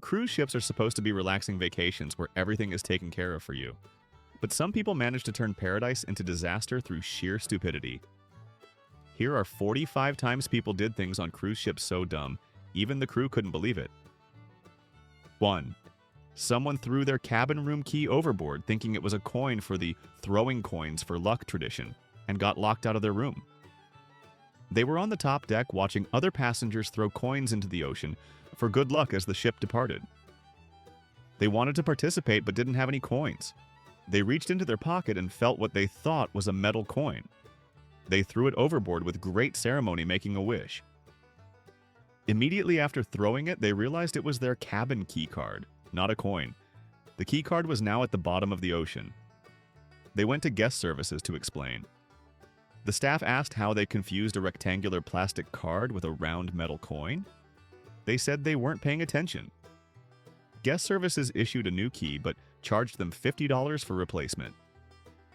Cruise ships are supposed to be relaxing vacations where everything is taken care of for you. But some people manage to turn paradise into disaster through sheer stupidity. Here are 45 times people did things on cruise ships so dumb, even the crew couldn't believe it. 1. Someone threw their cabin room key overboard thinking it was a coin for the throwing coins for luck tradition and got locked out of their room. They were on the top deck watching other passengers throw coins into the ocean for good luck as the ship departed. They wanted to participate but didn't have any coins. They reached into their pocket and felt what they thought was a metal coin. They threw it overboard with great ceremony, making a wish. Immediately after throwing it, they realized it was their cabin key card, not a coin. The key card was now at the bottom of the ocean. They went to guest services to explain. The staff asked how they confused a rectangular plastic card with a round metal coin. They said they weren't paying attention. Guest services issued a new key but charged them $50 for replacement.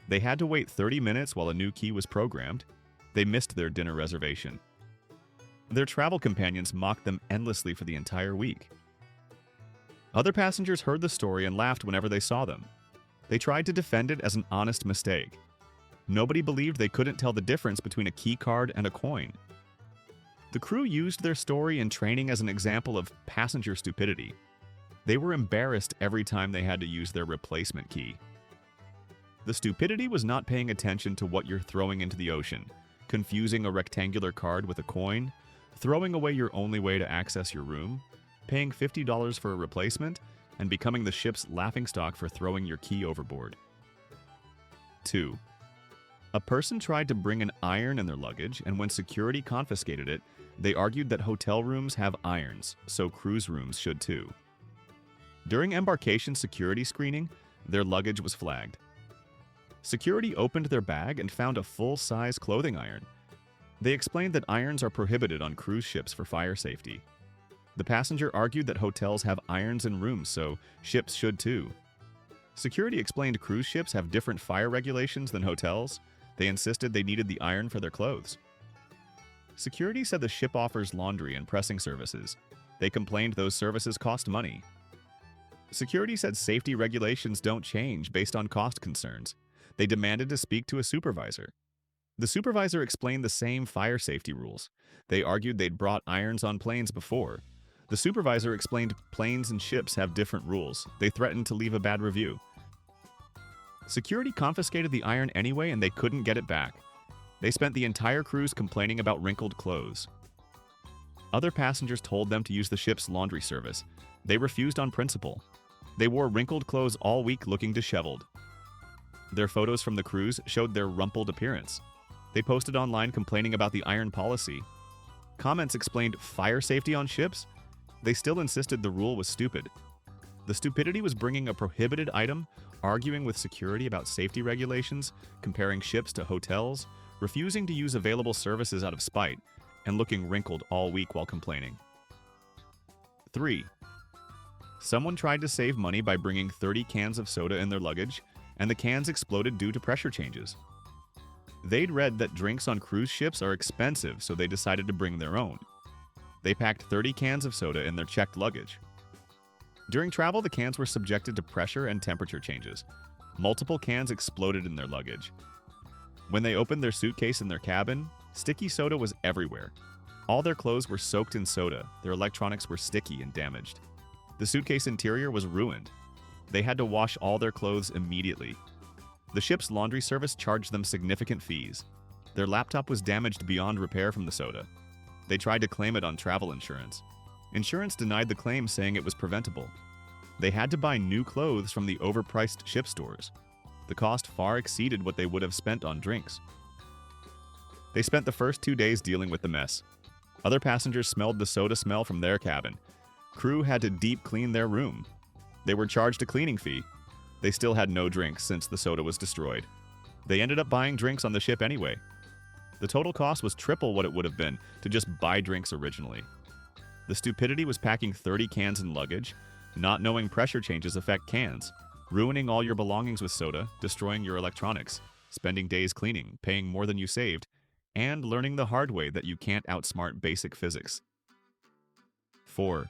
They had to wait 30 minutes while a new key was programmed. They missed their dinner reservation. Their travel companions mocked them endlessly for the entire week. Other passengers heard the story and laughed whenever they saw them. They tried to defend it as an honest mistake. Nobody believed they couldn't tell the difference between a key card and a coin. The crew used their story and training as an example of passenger stupidity. They were embarrassed every time they had to use their replacement key. The stupidity was not paying attention to what you're throwing into the ocean, confusing a rectangular card with a coin, throwing away your only way to access your room, paying $50 for a replacement, and becoming the ship's laughingstock for throwing your key overboard. 2. A person tried to bring an iron in their luggage, and when security confiscated it, they argued that hotel rooms have irons, so cruise rooms should too. During embarkation security screening, their luggage was flagged. Security opened their bag and found a full-size clothing iron. They explained that irons are prohibited on cruise ships for fire safety. The passenger argued that hotels have irons in rooms, so ships should too. Security explained cruise ships have different fire regulations than hotels. They insisted they needed the iron for their clothes. Security said the ship offers laundry and pressing services. They complained those services cost money. Security said safety regulations don't change based on cost concerns. They demanded to speak to a supervisor. The supervisor explained the same fire safety rules. They argued they'd brought irons on planes before. The supervisor explained planes and ships have different rules. They threatened to leave a bad review. Security confiscated the iron anyway and they couldn't get it back. They spent the entire cruise complaining about wrinkled clothes. Other passengers told them to use the ship's laundry service. They refused on principle. They wore wrinkled clothes all week looking disheveled. Their photos from the cruise showed their rumpled appearance. They posted online complaining about the iron policy. Comments explained fire safety on ships. They still insisted the rule was stupid. The stupidity was bringing a prohibited item, arguing with security about safety regulations, comparing ships to hotels, refusing to use available services out of spite, and looking wrinkled all week while complaining. 3. Someone tried to save money by bringing 30 cans of soda in their luggage, and the cans exploded due to pressure changes. They'd read that drinks on cruise ships are expensive, so they decided to bring their own. They packed 30 cans of soda in their checked luggage. During travel, the cans were subjected to pressure and temperature changes. Multiple cans exploded in their luggage. When they opened their suitcase in their cabin, sticky soda was everywhere. All their clothes were soaked in soda. Their electronics were sticky and damaged. The suitcase interior was ruined. They had to wash all their clothes immediately. The ship's laundry service charged them significant fees. Their laptop was damaged beyond repair from the soda. They tried to claim it on travel insurance. Insurance denied the claim, saying it was preventable. They had to buy new clothes from the overpriced ship stores. The cost far exceeded what they would have spent on drinks. They spent the first 2 days dealing with the mess. Other passengers smelled the soda smell from their cabin. Crew had to deep clean their room. They were charged a cleaning fee. They still had no drinks since the soda was destroyed. They ended up buying drinks on the ship anyway. The total cost was triple what it would have been to just buy drinks originally. The stupidity was packing 30 cans in luggage, not knowing pressure changes affect cans, ruining all your belongings with soda, destroying your electronics, spending days cleaning, paying more than you saved, and learning the hard way that you can't outsmart basic physics. 4.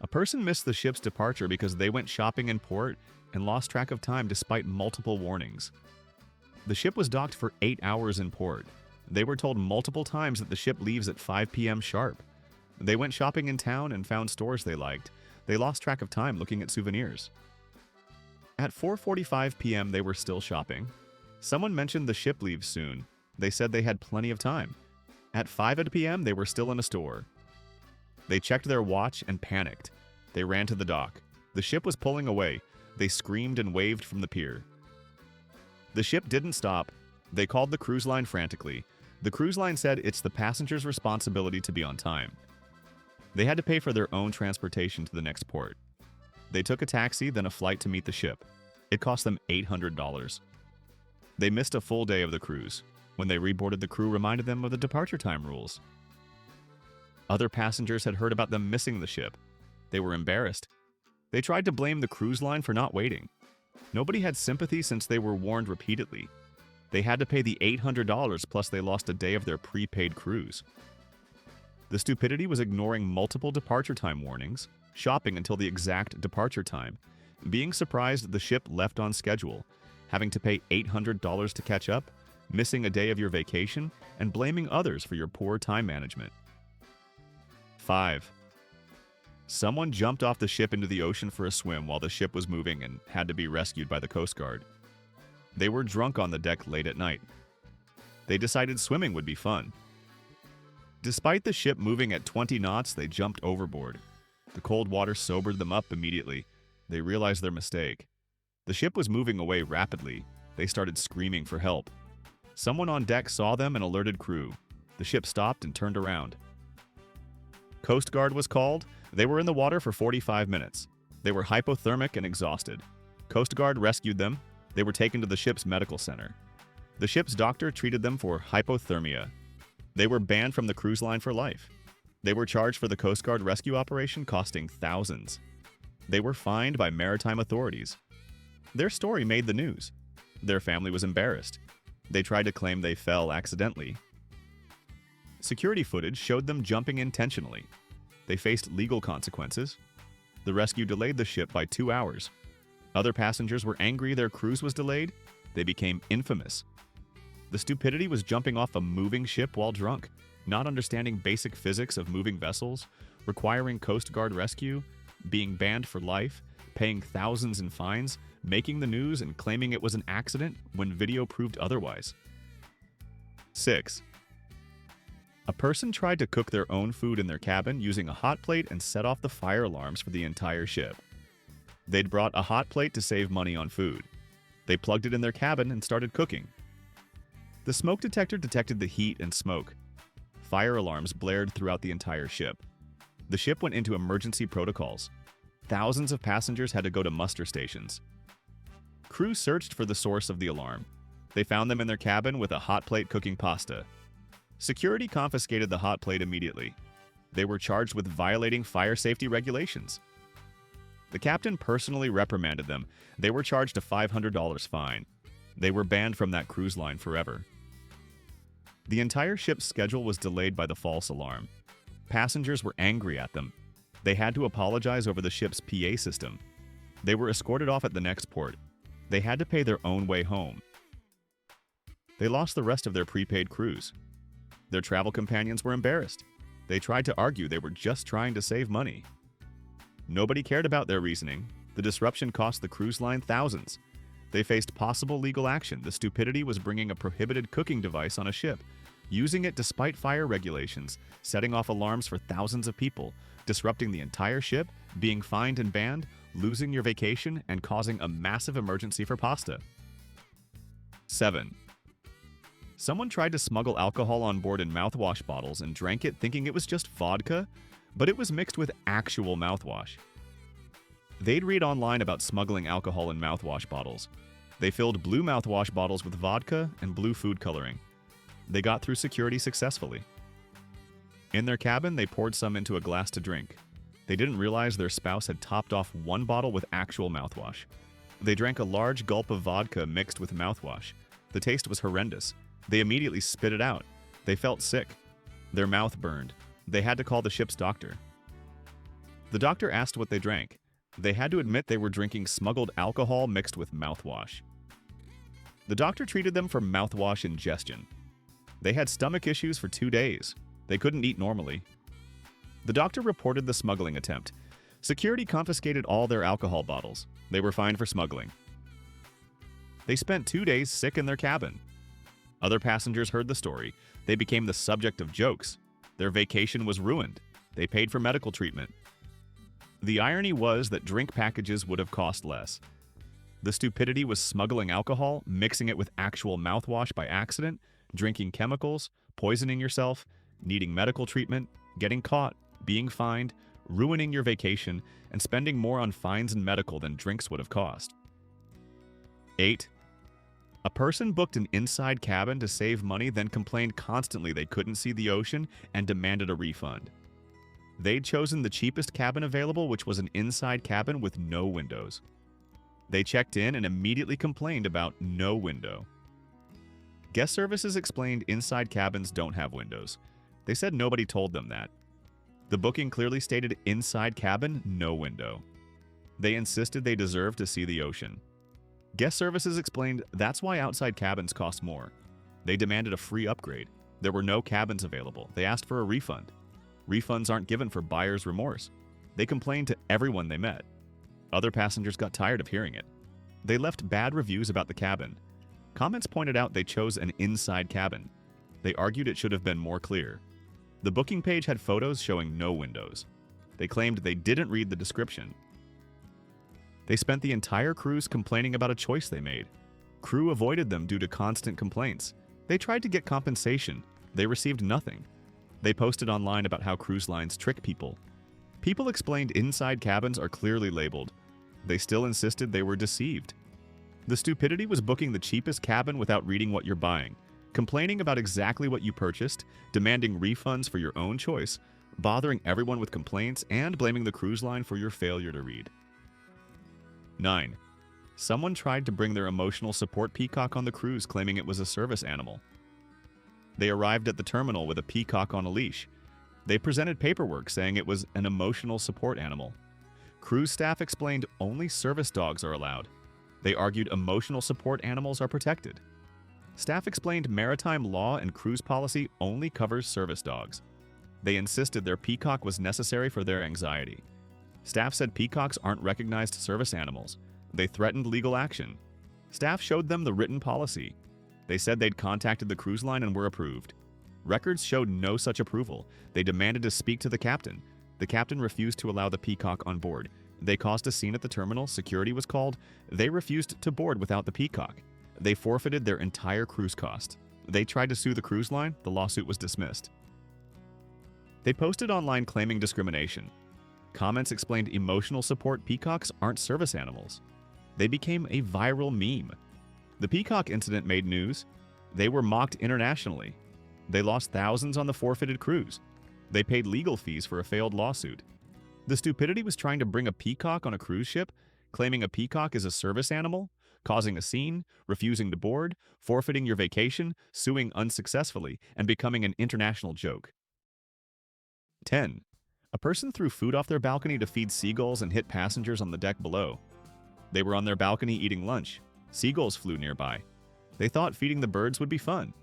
A person missed the ship's departure because they went shopping in port and lost track of time despite multiple warnings. The ship was docked for 8 hours in port. They were told multiple times that the ship leaves at 5 p.m. sharp. They went shopping in town and found stores they liked. They lost track of time looking at souvenirs. At 4:45 p.m. they were still shopping. Someone mentioned the ship leaves soon. They said they had plenty of time. At 5 p.m. they were still in a store. They checked their watch and panicked. They ran to the dock. The ship was pulling away. They screamed and waved from the pier. The ship didn't stop. They called the cruise line frantically. The cruise line said it's the passenger's responsibility to be on time. They had to pay for their own transportation to the next port. They took a taxi, then a flight to meet the ship. It cost them $800. They missed a full day of the cruise. When they reboarded, the crew reminded them of the departure time rules. Other passengers had heard about them missing the ship. They were embarrassed. They tried to blame the cruise line for not waiting. Nobody had sympathy since they were warned repeatedly. They had to pay the $800 plus they lost a day of their prepaid cruise. The stupidity was ignoring multiple departure time warnings, shopping until the exact departure time, being surprised the ship left on schedule, having to pay $800 to catch up, missing a day of your vacation, and blaming others for your poor time management. 5. Someone jumped off the ship into the ocean for a swim while the ship was moving and had to be rescued by the Coast Guard. They were drunk on the deck late at night. They decided swimming would be fun. Despite the ship moving at 20 knots, they jumped overboard. The cold water sobered them up immediately. They realized their mistake. The ship was moving away rapidly. They started screaming for help. Someone on deck saw them and alerted crew. The ship stopped and turned around. Coast Guard was called. They were in the water for 45 minutes. They were hypothermic and exhausted. Coast Guard rescued them. They were taken to the ship's medical center. The ship's doctor treated them for hypothermia. They were banned from the cruise line for life. They were charged for the Coast Guard rescue operation, costing thousands. They were fined by maritime authorities. Their story made the news. Their family was embarrassed. They tried to claim they fell accidentally. Security footage showed them jumping intentionally. They faced legal consequences. The rescue delayed the ship by 2 hours. Other passengers were angry their cruise was delayed. They became infamous. The stupidity was jumping off a moving ship while drunk, not understanding basic physics of moving vessels, requiring Coast Guard rescue, being banned for life, paying thousands in fines, making the news and claiming it was an accident when video proved otherwise. 6. A person tried to cook their own food in their cabin using a hot plate and set off the fire alarms for the entire ship. They'd brought a hot plate to save money on food. They plugged it in their cabin and started cooking. The smoke detector detected the heat and smoke. Fire alarms blared throughout the entire ship. The ship went into emergency protocols. Thousands of passengers had to go to muster stations. Crew searched for the source of the alarm. They found them in their cabin with a hot plate cooking pasta. Security confiscated the hot plate immediately. They were charged with violating fire safety regulations. The captain personally reprimanded them. They were charged a $500 fine. They were banned from that cruise line forever. The entire ship's schedule was delayed by the false alarm. Passengers were angry at them. They had to apologize over the ship's PA system. They were escorted off at the next port. They had to pay their own way home. They lost the rest of their prepaid cruise. Their travel companions were embarrassed. They tried to argue they were just trying to save money. Nobody cared about their reasoning. The disruption cost the cruise line thousands. They faced possible legal action. The stupidity was bringing a prohibited cooking device on a ship, using it despite fire regulations, setting off alarms for thousands of people, disrupting the entire ship, being fined and banned, losing your vacation, and causing a massive emergency for pasta. 7. Someone tried to smuggle alcohol on board in mouthwash bottles and drank it thinking it was just vodka, but it was mixed with actual mouthwash. They'd read online about smuggling alcohol in mouthwash bottles. They filled blue mouthwash bottles with vodka and blue food coloring. They got through security successfully. In their cabin, they poured some into a glass to drink. They didn't realize their spouse had topped off one bottle with actual mouthwash. They drank a large gulp of vodka mixed with mouthwash. The taste was horrendous. They immediately spit it out. They felt sick. Their mouth burned. They had to call the ship's doctor. The doctor asked what they drank. They had to admit they were drinking smuggled alcohol mixed with mouthwash. The doctor treated them for mouthwash ingestion. They had stomach issues for 2 days. They couldn't eat normally. The doctor reported the smuggling attempt. Security confiscated all their alcohol bottles. They were fined for smuggling. They spent 2 days sick in their cabin. Other passengers heard the story. They became the subject of jokes. Their vacation was ruined. They paid for medical treatment. The irony was that drink packages would have cost less. The stupidity was smuggling alcohol, mixing it with actual mouthwash by accident, drinking chemicals, poisoning yourself, needing medical treatment, getting caught, being fined, ruining your vacation, and spending more on fines and medical than drinks would have cost. 8. A person booked an inside cabin to save money, then complained constantly they couldn't see the ocean and demanded a refund. They'd chosen the cheapest cabin available, which was an inside cabin with no windows. They checked in and immediately complained about no window. Guest services explained inside cabins don't have windows. They said nobody told them that. The booking clearly stated inside cabin, no window. They insisted they deserved to see the ocean. Guest services explained that's why outside cabins cost more. They demanded a free upgrade. There were no cabins available. They asked for a refund. Refunds aren't given for buyer's remorse. They complained to everyone they met. Other passengers got tired of hearing it. They left bad reviews about the cabin. Comments pointed out they chose an inside cabin. They argued it should have been more clear. The booking page had photos showing no windows. They claimed they didn't read the description. They spent the entire cruise complaining about a choice they made. Crew avoided them due to constant complaints. They tried to get compensation. They received nothing. They posted online about how cruise lines trick people. People explained inside cabins are clearly labeled. They still insisted they were deceived. The stupidity was booking the cheapest cabin without reading what you're buying, complaining about exactly what you purchased, demanding refunds for your own choice, bothering everyone with complaints, and blaming the cruise line for your failure to read. 9. Someone tried to bring their emotional support peacock on the cruise, claiming it was a service animal. They arrived at the terminal with a peacock on a leash. They presented paperwork saying it was an emotional support animal. Cruise staff explained only service dogs are allowed. They argued emotional support animals are protected. Staff explained maritime law and cruise policy only covers service dogs. They insisted their peacock was necessary for their anxiety. Staff said peacocks aren't recognized service animals. They threatened legal action. Staff showed them the written policy. They said they'd contacted the cruise line and were approved. Records showed no such approval. They demanded to speak to the captain. The captain refused to allow the peacock on board. They caused a scene at the terminal. Security was called. They refused to board without the peacock. They forfeited their entire cruise cost. They tried to sue the cruise line. The lawsuit was dismissed. They posted online claiming discrimination. Comments explained emotional support peacocks aren't service animals. They became a viral meme. The peacock incident made news. They were mocked internationally. They lost thousands on the forfeited cruise. They paid legal fees for a failed lawsuit. The stupidity was trying to bring a peacock on a cruise ship, claiming a peacock is a service animal, causing a scene, refusing to board, forfeiting your vacation, suing unsuccessfully, and becoming an international joke. 10. A person threw food off their balcony to feed seagulls and hit passengers on the deck below. They were on their balcony eating lunch. Seagulls flew nearby. They thought feeding the birds would be fun.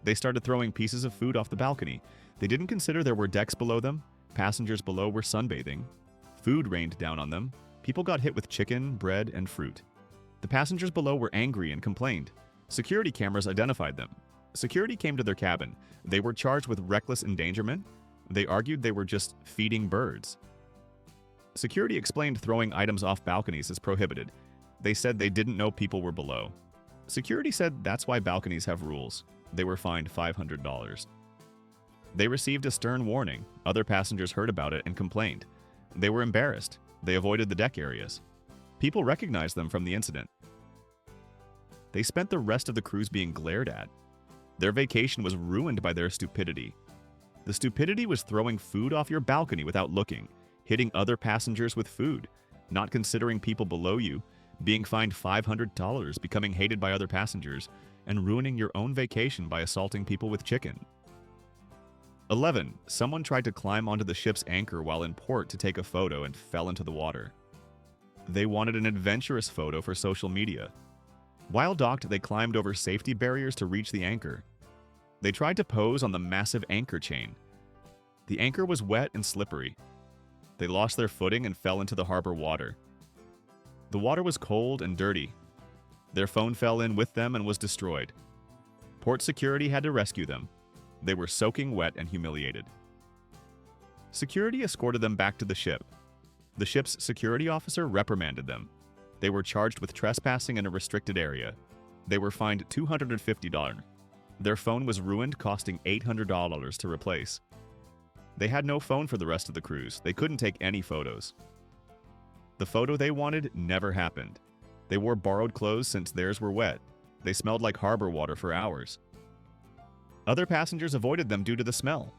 They started throwing pieces of food off the balcony. They didn't consider there were decks below them. Passengers below were sunbathing. Food rained down on them. People got hit with chicken, bread, and fruit. The passengers below were angry and complained. Security cameras identified them. Security came to their cabin. They were charged with reckless endangerment. They argued they were just feeding birds. Security explained throwing items off balconies is prohibited. They said they didn't know people were below. Security said that's why balconies have rules. They were fined $500. They received a stern warning. Other passengers heard about it and complained. They were embarrassed. They avoided the deck areas. People recognized them from the incident. They spent the rest of the cruise being glared at. Their vacation was ruined by their stupidity. The stupidity was throwing food off your balcony without looking, hitting other passengers with food, not considering people below you, being fined $500, becoming hated by other passengers, and ruining your own vacation by assaulting people with chicken. 11. Someone tried to climb onto the ship's anchor while in port to take a photo and fell into the water. They wanted an adventurous photo for social media. While docked, they climbed over safety barriers to reach the anchor. They tried to pose on the massive anchor chain. The anchor was wet and slippery. They lost their footing and fell into the harbor water. The water was cold and dirty. Their phone fell in with them and was destroyed. Port security had to rescue them. They were soaking wet and humiliated. Security escorted them back to the ship. The ship's security officer reprimanded them. They were charged with trespassing in a restricted area. They were fined $250. Their phone was ruined, costing $800 to replace. They had no phone for the rest of the cruise. They couldn't take any photos. The photo they wanted never happened. They wore borrowed clothes since theirs were wet. They smelled like harbor water for hours. Other passengers avoided them due to the smell.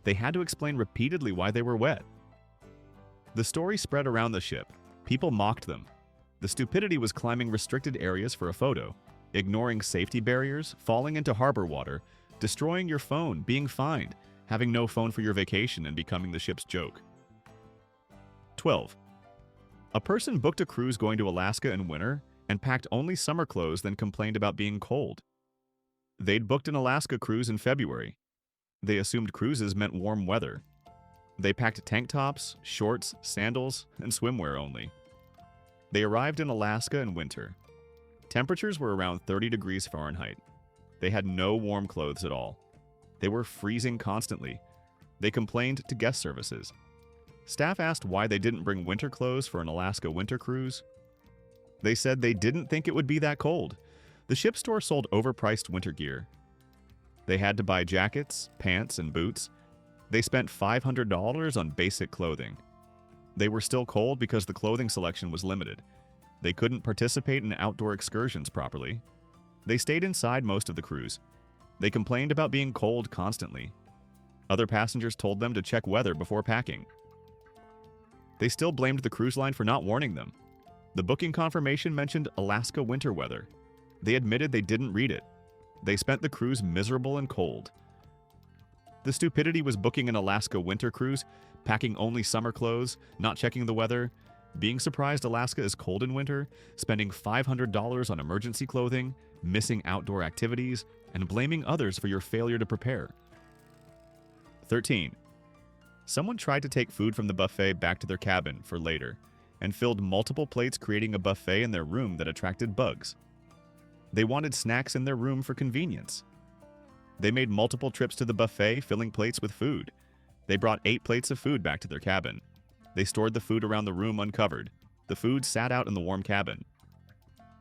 They had to explain repeatedly why they were wet. The story spread around the ship. People mocked them. The stupidity was climbing restricted areas for a photo, ignoring safety barriers, falling into harbor water, destroying your phone, being fined, having no phone for your vacation, and becoming the ship's joke. 12. A person booked a cruise going to Alaska in winter and packed only summer clothes, then complained about being cold. They'd booked an Alaska cruise in February. They assumed cruises meant warm weather. They packed tank tops, shorts, sandals, and swimwear only. They arrived in Alaska in winter. Temperatures were around 30 degrees Fahrenheit. They had no warm clothes at all. They were freezing constantly. They complained to guest services. Staff asked why they didn't bring winter clothes for an Alaska winter cruise. They said they didn't think it would be that cold. The ship store sold overpriced winter gear. They had to buy jackets, pants, and boots. They spent $500 on basic clothing. They were still cold because the clothing selection was limited. They couldn't participate in outdoor excursions properly. They stayed inside most of the cruise. They complained about being cold constantly. Other passengers told them to check weather before packing. They still blamed the cruise line for not warning them. The booking confirmation mentioned Alaska winter weather. They admitted they didn't read it. They spent the cruise miserable and cold. The stupidity was booking an Alaska winter cruise, packing only summer clothes, not checking the weather, being surprised Alaska is cold in winter, spending $500 on emergency clothing, missing outdoor activities, and blaming others for your failure to prepare. 13. Someone tried to take food from the buffet back to their cabin for later, and filled multiple plates, creating a buffet in their room that attracted bugs. They wanted snacks in their room for convenience. They made multiple trips to the buffet, filling plates with food. They brought 8 plates of food back to their cabin. They stored the food around the room uncovered. The food sat out in the warm cabin.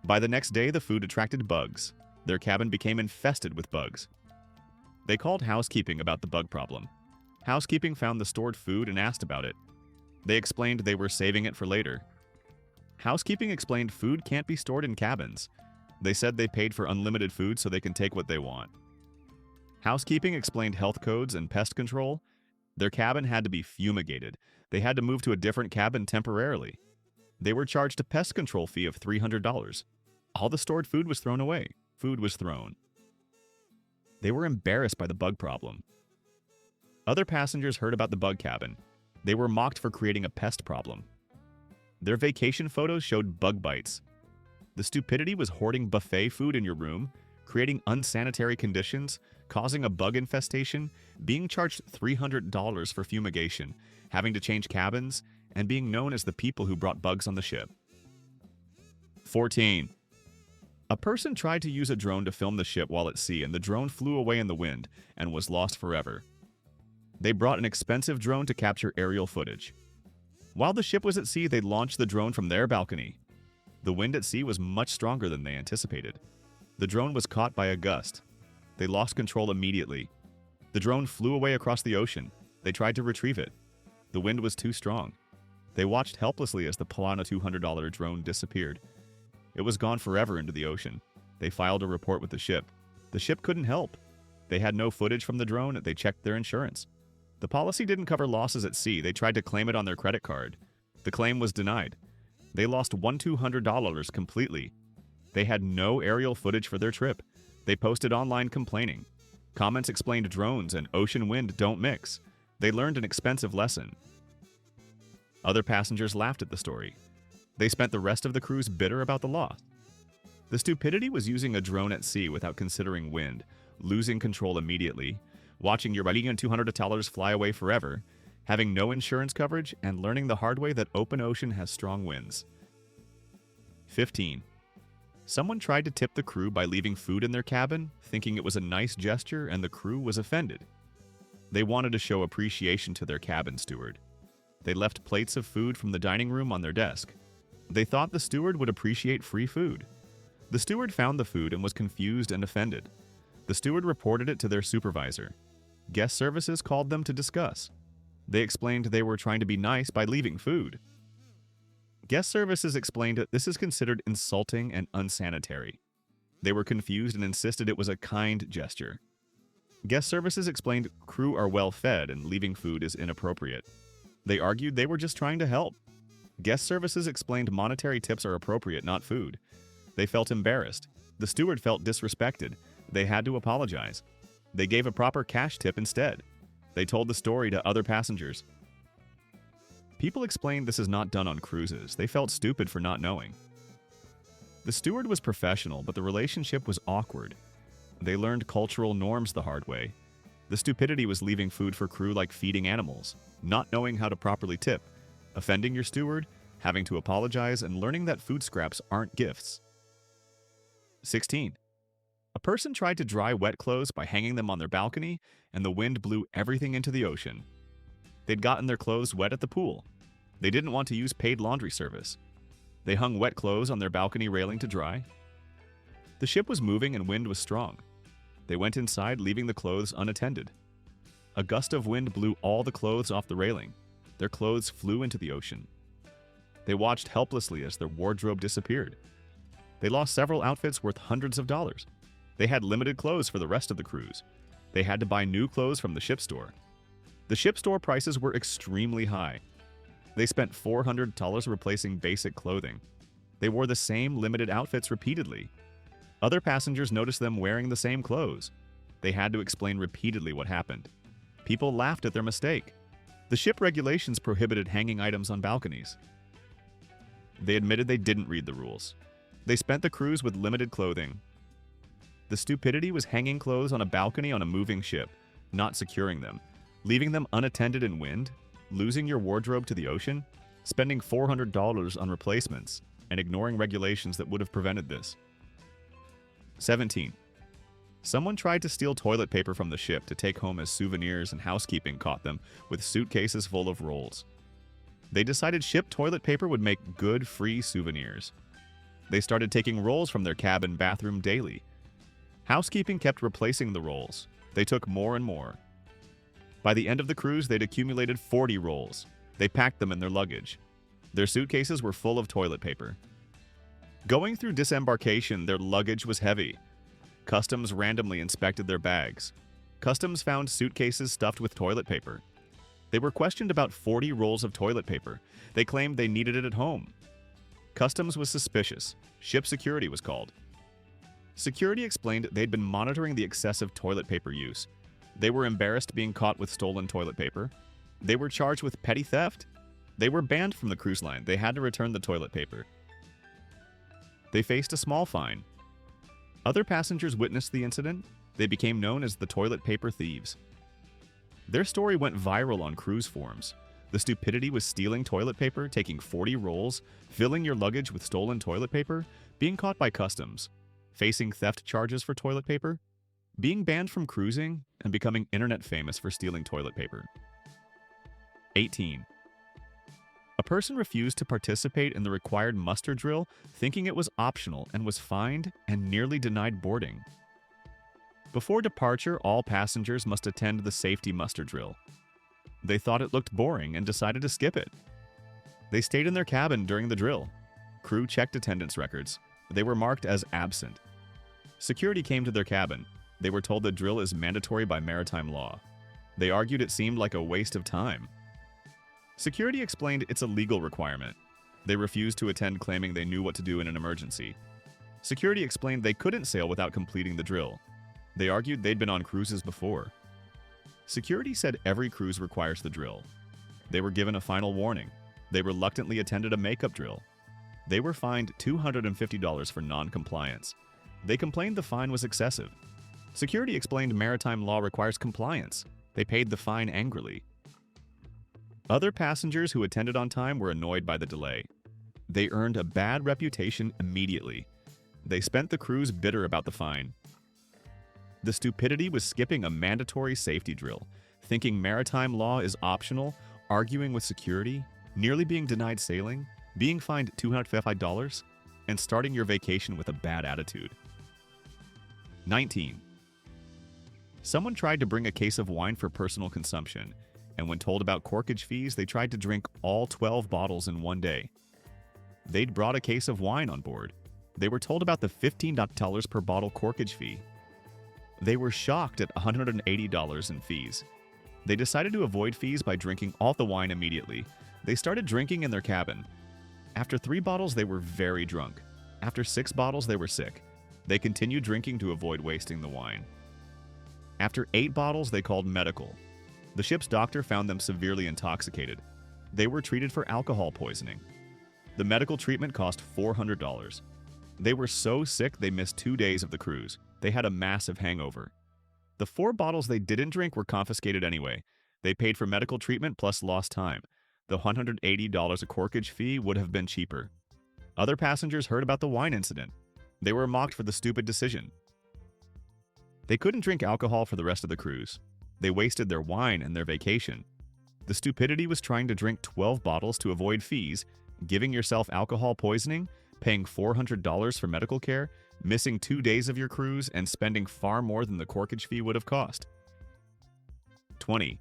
By the next day, the food attracted bugs. Their cabin became infested with bugs. They called housekeeping about the bug problem. Housekeeping found the stored food and asked about it. They explained they were saving it for later. Housekeeping explained food can't be stored in cabins. They said they paid for unlimited food so they can take what they want. Housekeeping explained health codes and pest control. Their cabin had to be fumigated. They had to move to a different cabin temporarily. They were charged a pest control fee of $300. All the stored food was thrown away. Food was thrown. They were embarrassed by the bug problem. Other passengers heard about the bug cabin. They were mocked for creating a pest problem. Their vacation photos showed bug bites. The stupidity was hoarding buffet food in your room, creating unsanitary conditions, causing a bug infestation, being charged $300 for fumigation, having to change cabins, and being known as the people who brought bugs on the ship. 14. A person tried to use a drone to film the ship while at sea, and the drone flew away in the wind and was lost forever. They brought an expensive drone to capture aerial footage. While the ship was at sea, they launched the drone from their balcony. The wind at sea was much stronger than they anticipated. The drone was caught by a gust. They lost control immediately. The drone flew away across the ocean. They tried to retrieve it. The wind was too strong. They watched helplessly as the Pilana $200 drone disappeared. It was gone forever into the ocean. They filed a report with the ship. The ship couldn't help. They had no footage from the drone. They checked their insurance. The policy didn't cover losses at sea. They tried to claim it on their credit card. The claim was denied. They lost $200 completely. They had no aerial footage for their trip. They posted online complaining. Comments explained drones and ocean wind don't mix. They learned an expensive lesson. Other passengers laughed at the story. They spent the rest of the cruise bitter about the loss. The stupidity was using a drone at sea without considering wind, losing control immediately, watching your $200 fly away forever, having no insurance coverage, and learning the hard way that open ocean has strong winds. 15. Someone tried to tip the crew by leaving food in their cabin, thinking it was a nice gesture, and the crew was offended. They wanted to show appreciation to their cabin steward. They left plates of food from the dining room on their desk. They thought the steward would appreciate free food. The steward found the food and was confused and offended. The steward reported it to their supervisor. Guest services called them to discuss. They explained they were trying to be nice by leaving food. Guest services explained that this is considered insulting and unsanitary. They were confused and insisted it was a kind gesture. Guest services explained crew are well fed and leaving food is inappropriate. They argued they were just trying to help. Guest services explained monetary tips are appropriate, not food. They felt embarrassed. The steward felt disrespected. They had to apologize. They gave a proper cash tip instead. They told the story to other passengers. People explained this is not done on cruises. They felt stupid for not knowing. The steward was professional, but the relationship was awkward. They learned cultural norms the hard way. The stupidity was leaving food for crew like feeding animals, not knowing how to properly tip, offending your steward, having to apologize, and learning that food scraps aren't gifts. 16. A person tried to dry wet clothes by hanging them on their balcony, and the wind blew everything into the ocean. They'd gotten their clothes wet at the pool. They didn't want to use paid laundry service. They hung wet clothes on their balcony railing to dry. The ship was moving and wind was strong. They went inside, leaving the clothes unattended. A gust of wind blew all the clothes off the railing. Their clothes flew into the ocean. They watched helplessly as their wardrobe disappeared. They lost several outfits worth hundreds of dollars. They had limited clothes for the rest of the cruise. They had to buy new clothes from the ship store. The ship store prices were extremely high. They spent $400 replacing basic clothing. They wore the same limited outfits repeatedly. Other passengers noticed them wearing the same clothes. They had to explain repeatedly what happened. People laughed at their mistake. The ship regulations prohibited hanging items on balconies. They admitted they didn't read the rules. They spent the cruise with limited clothing. The stupidity was hanging clothes on a balcony on a moving ship, not securing them, leaving them unattended in wind, losing your wardrobe to the ocean, spending $400 on replacements, and ignoring regulations that would have prevented this. 17. Someone tried to steal toilet paper from the ship to take home as souvenirs, and housekeeping caught them with suitcases full of rolls. They decided ship toilet paper would make good free souvenirs. They started taking rolls from their cabin bathroom daily. Housekeeping kept replacing the rolls. They took more and more. By the end of the cruise, they'd accumulated 40 rolls. They packed them in their luggage. Their suitcases were full of toilet paper. Going through disembarkation, their luggage was heavy. Customs randomly inspected their bags. Customs found suitcases stuffed with toilet paper. They were questioned about 40 rolls of toilet paper. They claimed they needed it at home. Customs was suspicious. Ship security was called. Security explained they'd been monitoring the excessive toilet paper use. They were embarrassed being caught with stolen toilet paper. They were charged with petty theft. They were banned from the cruise line. They had to return the toilet paper. They faced a small fine. Other passengers witnessed the incident. They became known as the toilet paper thieves. Their story went viral on cruise forums. The stupidity was stealing toilet paper, taking 40 rolls, filling your luggage with stolen toilet paper, being caught by customs, facing theft charges for toilet paper, being banned from cruising, and becoming internet famous for stealing toilet paper. 18. A person refused to participate in the required muster drill, thinking it was optional, and was fined and nearly denied boarding. Before departure, all passengers must attend the safety muster drill. They thought it looked boring and decided to skip it. They stayed in their cabin during the drill. Crew checked attendance records. They were marked as absent. Security came to their cabin. They were told the drill is mandatory by maritime law. They argued it seemed like a waste of time. Security explained it's a legal requirement. They refused to attend, claiming they knew what to do in an emergency. Security explained they couldn't sail without completing the drill. They argued they'd been on cruises before. Security said every cruise requires the drill. They were given a final warning. They reluctantly attended a makeup drill. They were fined $250 for non-compliance. They complained the fine was excessive. Security explained maritime law requires compliance. They paid the fine angrily. Other passengers who attended on time were annoyed by the delay. They earned a bad reputation immediately. They spent the cruise bitter about the fine. The stupidity was skipping a mandatory safety drill, thinking maritime law is optional, arguing with security, nearly being denied sailing, being fined $255, and starting your vacation with a bad attitude. 19. Someone tried to bring a case of wine for personal consumption, and when told about corkage fees, they tried to drink all 12 bottles in one day. They'd brought a case of wine on board. They were told about the $15 per bottle corkage fee. They were shocked at $180 in fees. They decided to avoid fees by drinking all the wine immediately. They started drinking in their cabin. After 3 bottles, they were very drunk. After 6 bottles, they were sick. They continued drinking to avoid wasting the wine. After 8 bottles, they called medical. The ship's doctor found them severely intoxicated. They were treated for alcohol poisoning. The medical treatment cost $400. They were so sick they missed 2 days of the cruise. They had a massive hangover. The 4 bottles they didn't drink were confiscated anyway. They paid for medical treatment plus lost time. The $180 a corkage fee would have been cheaper. Other passengers heard about the wine incident. They were mocked for the stupid decision. They couldn't drink alcohol for the rest of the cruise. They wasted their wine and their vacation. The stupidity was trying to drink 12 bottles to avoid fees, giving yourself alcohol poisoning, paying $400 for medical care, missing 2 days of your cruise, and spending far more than the corkage fee would have cost. 20.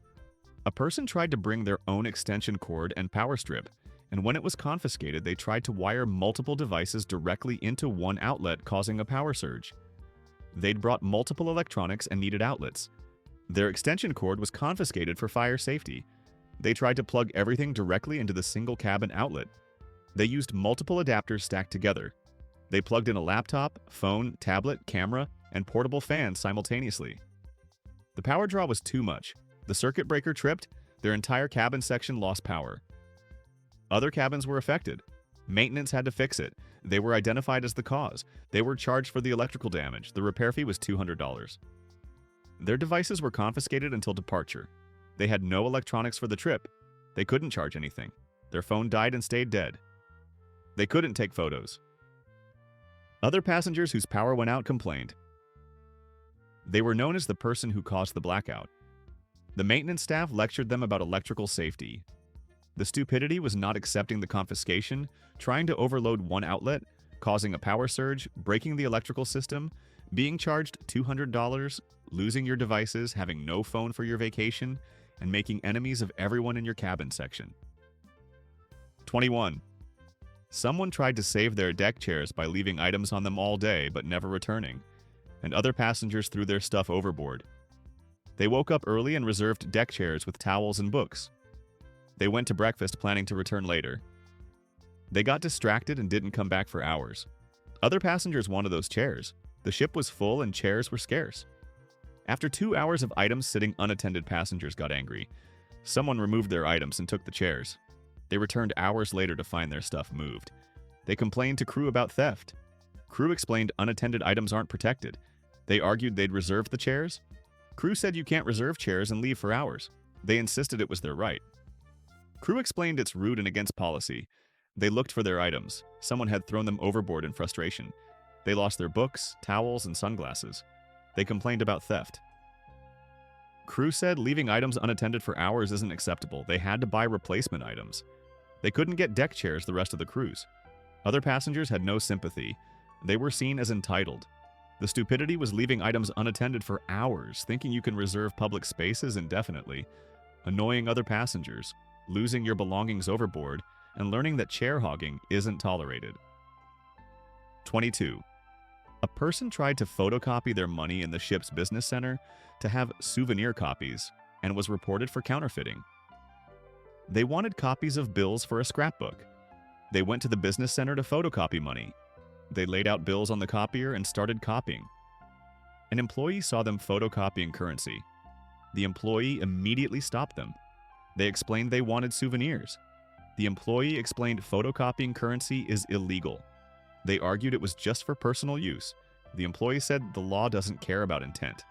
A person tried to bring their own extension cord and power strip, and when it was confiscated, they tried to wire multiple devices directly into one outlet, causing a power surge. They'd brought multiple electronics and needed outlets. Their extension cord was confiscated for fire safety. They tried to plug everything directly into the single cabin outlet. They used multiple adapters stacked together. They plugged in a laptop, phone, tablet, camera, and portable fan simultaneously. The power draw was too much. The circuit breaker tripped. Their entire cabin section lost power. Other cabins were affected. Maintenance had to fix it. They were identified as the cause. They were charged for the electrical damage. The repair fee was $200. Their devices were confiscated until departure. They had no electronics for the trip. They couldn't charge anything. Their phone died and stayed dead. They couldn't take photos. Other passengers whose power went out complained. They were known as the person who caused the blackout. The maintenance staff lectured them about electrical safety. The stupidity was not accepting the confiscation, trying to overload one outlet, causing a power surge, breaking the electrical system, being charged $200, losing your devices, having no phone for your vacation, and making enemies of everyone in your cabin section. 21. Someone tried to save their deck chairs by leaving items on them all day but never returning, and other passengers threw their stuff overboard. They woke up early and reserved deck chairs with towels and books. They went to breakfast planning to return later. They got distracted and didn't come back for hours. Other passengers wanted those chairs. The ship was full and chairs were scarce. After 2 hours of items sitting unattended, passengers got angry. Someone removed their items and took the chairs. They returned hours later to find their stuff moved. They complained to crew about theft. Crew explained unattended items aren't protected. They argued they'd reserved the chairs. Crew said you can't reserve chairs and leave for hours. They insisted it was their right. Crew explained it's rude and against policy. They looked for their items. Someone had thrown them overboard in frustration. They lost their books, towels, and sunglasses. They complained about theft. Crew said leaving items unattended for hours isn't acceptable. They had to buy replacement items. They couldn't get deck chairs the rest of the cruise. Other passengers had no sympathy. They were seen as entitled. The stupidity was leaving items unattended for hours, thinking you can reserve public spaces indefinitely, annoying other passengers, losing your belongings overboard, and learning that chair hogging isn't tolerated. 22. A person tried to photocopy their money in the ship's business center to have souvenir copies and was reported for counterfeiting. They wanted copies of bills for a scrapbook. They went to the business center to photocopy money. They laid out bills on the copier and started copying. An employee saw them photocopying currency. The employee immediately stopped them. They explained they wanted souvenirs. The employee explained photocopying currency is illegal. They argued it was just for personal use. The employee said the law doesn't care about intent.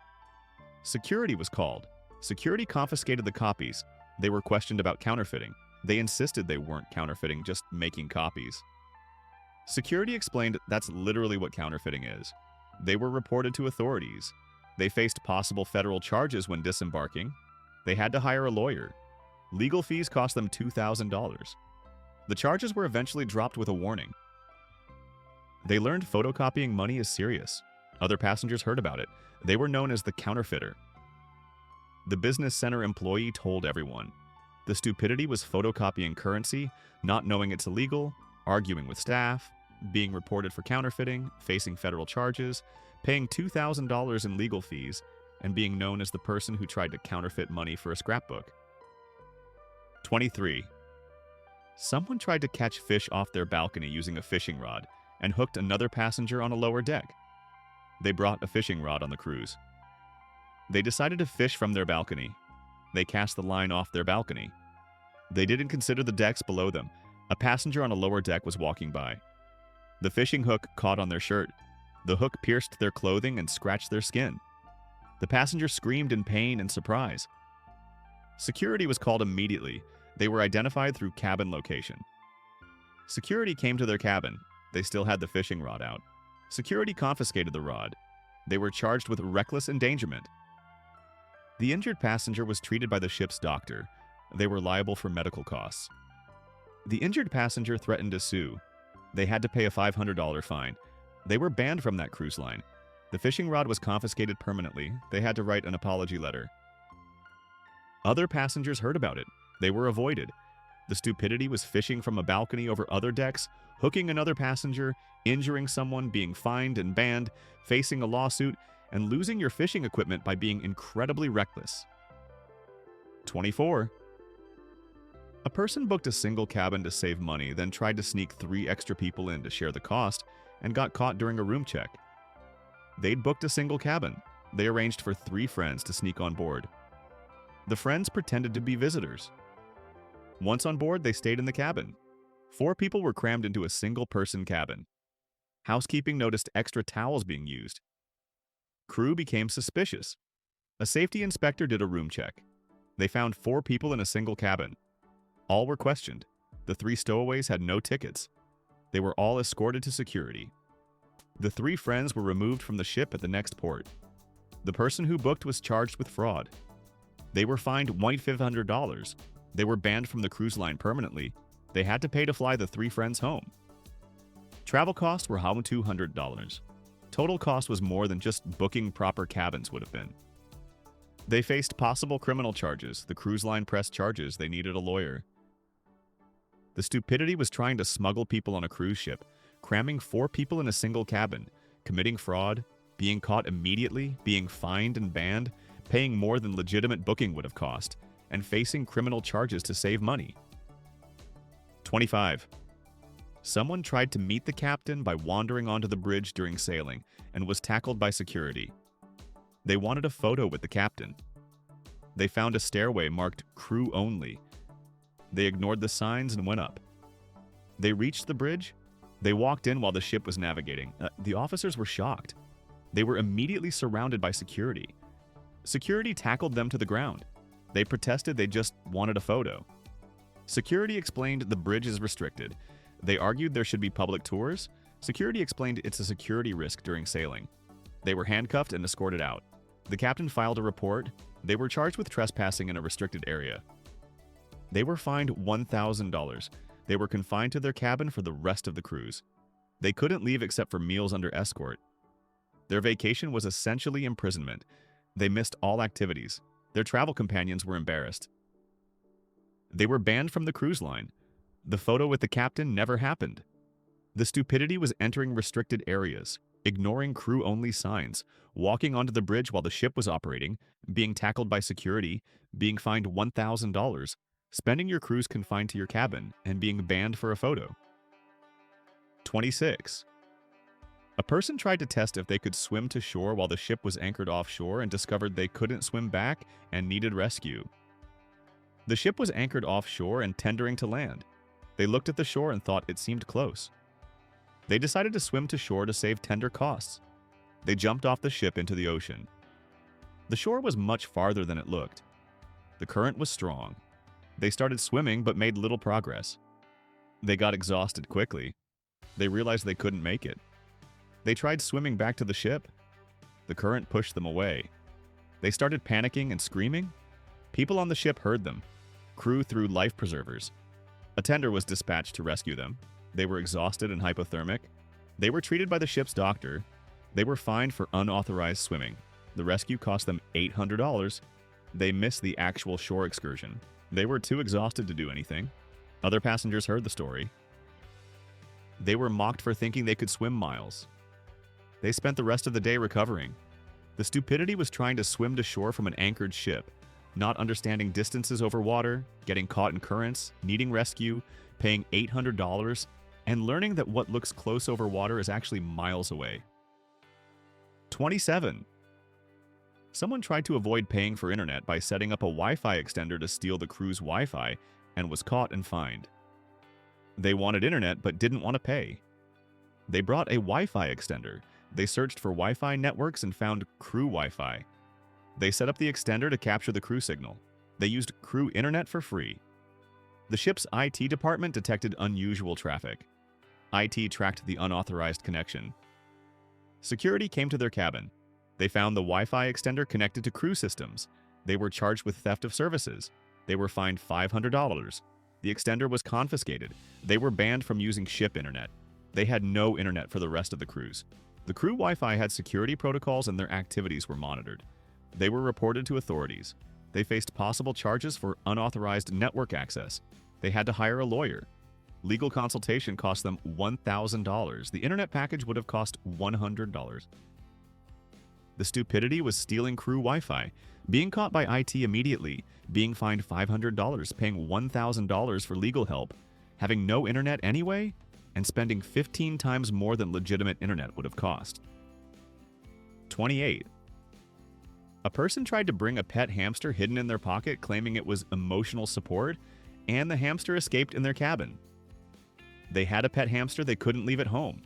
Security was called. Security confiscated the copies. They were questioned about counterfeiting. They insisted they weren't counterfeiting, just making copies. Security explained that's literally what counterfeiting is. They were reported to authorities. They faced possible federal charges when disembarking. They had to hire a lawyer. Legal fees cost them $2,000. The charges were eventually dropped with a warning. They learned photocopying money is serious. Other passengers heard about it. They were known as the counterfeiter. The business center employee told everyone. The stupidity was photocopying currency, not knowing it's illegal, arguing with staff, being reported for counterfeiting, facing federal charges, paying $2,000 in legal fees, and being known as the person who tried to counterfeit money for a scrapbook. 23. Someone tried to catch fish off their balcony using a fishing rod and hooked another passenger on a lower deck. They brought a fishing rod on the cruise. They decided to fish from their balcony. They cast the line off their balcony. They didn't consider the decks below them. A passenger on a lower deck was walking by. The fishing hook caught on their shirt. The hook pierced their clothing and scratched their skin. The passenger screamed in pain and surprise. Security was called immediately. They were identified through cabin location. Security came to their cabin. They still had the fishing rod out. Security confiscated the rod. They were charged with reckless endangerment. The injured passenger was treated by the ship's doctor. They were liable for medical costs. The injured passenger threatened to sue. They had to pay a $500 fine. They were banned from that cruise line. The fishing rod was confiscated permanently. They had to write an apology letter. Other passengers heard about it. They were avoided. The stupidity was fishing from a balcony over other decks, hooking another passenger, injuring someone, being fined and banned, facing a lawsuit, and losing your fishing equipment by being incredibly reckless. 24. A person booked a single cabin to save money, then tried to sneak 3 extra people in to share the cost, and got caught during a room check. They'd booked a single cabin. They arranged for 3 friends to sneak on board. The friends pretended to be visitors. Once on board, they stayed in the cabin. 4 people were crammed into a single-person cabin. Housekeeping noticed extra towels being used. Crew became suspicious. A safety inspector did a room check. They found 4 people in a single cabin. All were questioned. The 3 stowaways had no tickets. They were all escorted to security. The 3 friends were removed from the ship at the next port. The person who booked was charged with fraud. They were fined $1,500. They were banned from the cruise line permanently. They had to pay to fly the 3 friends home. Travel costs were $200. Total cost was more than just booking proper cabins would have been. They faced possible criminal charges. The cruise line pressed charges. They needed a lawyer. The stupidity was trying to smuggle people on a cruise ship, cramming 4 people in a single cabin, committing fraud, being caught immediately, being fined and banned, paying more than legitimate booking would have cost, and facing criminal charges to save money. 25. Someone tried to meet the captain by wandering onto the bridge during sailing and was tackled by security. They wanted a photo with the captain. They found a stairway marked "Crew Only." They ignored the signs and went up. They reached the bridge. They walked in while the ship was navigating. The officers were shocked. They were immediately surrounded by security. Security tackled them to the ground. They protested they just wanted a photo. Security explained the bridge is restricted. They argued there should be public tours. Security explained it's a security risk during sailing. They were handcuffed and escorted out. The captain filed a report. They were charged with trespassing in a restricted area. They were fined $1,000. They were confined to their cabin for the rest of the cruise. They couldn't leave except for meals under escort. Their vacation was essentially imprisonment. They missed all activities. Their travel companions were embarrassed. They were banned from the cruise line. The photo with the captain never happened. The stupidity was entering restricted areas, ignoring crew-only signs, walking onto the bridge while the ship was operating, being tackled by security, being fined $1,000, spending your cruise confined to your cabin, and being banned for a photo. 26. A person tried to test if they could swim to shore while the ship was anchored offshore and discovered they couldn't swim back and needed rescue. The ship was anchored offshore and tendering to land. They looked at the shore and thought it seemed close. They decided to swim to shore to save tender costs. They jumped off the ship into the ocean. The shore was much farther than it looked. The current was strong. They started swimming but made little progress. They got exhausted quickly. They realized they couldn't make it. They tried swimming back to the ship. The current pushed them away. They started panicking and screaming. People on the ship heard them. Crew threw life preservers. A tender was dispatched to rescue them. They were exhausted and hypothermic. They were treated by the ship's doctor. They were fined for unauthorized swimming. The rescue cost them $800. They missed the actual shore excursion. They were too exhausted to do anything. Other passengers heard the story. They were mocked for thinking they could swim miles. They spent the rest of the day recovering. The stupidity was trying to swim to shore from an anchored ship, not understanding distances over water, getting caught in currents, needing rescue, paying $800, and learning that what looks close over water is actually miles away. 27. Someone tried to avoid paying for internet by setting up a Wi-Fi extender to steal the crew's Wi-Fi and was caught and fined. They wanted internet but didn't want to pay. They brought a Wi-Fi extender. They searched for Wi-Fi networks and found crew Wi-Fi. They set up the extender to capture the crew signal. They used crew internet for free. The ship's IT department detected unusual traffic. IT tracked the unauthorized connection. Security came to their cabin. They found the Wi-Fi extender connected to crew systems. They were charged with theft of services. They were fined $500. The extender was confiscated. They were banned from using ship internet. They had no internet for the rest of the cruise. The crew Wi-Fi had security protocols and their activities were monitored. They were reported to authorities. They faced possible charges for unauthorized network access. They had to hire a lawyer. Legal consultation cost them $1,000. The internet package would have cost $100. The stupidity was stealing crew Wi-Fi, being caught by IT immediately, being fined $500, paying $1,000 for legal help, having no internet anyway, and spending 15 times more than legitimate internet would have cost. 28. A person tried to bring a pet hamster hidden in their pocket, claiming it was emotional support, and the hamster escaped in their cabin. They had a pet hamster they couldn't leave at home.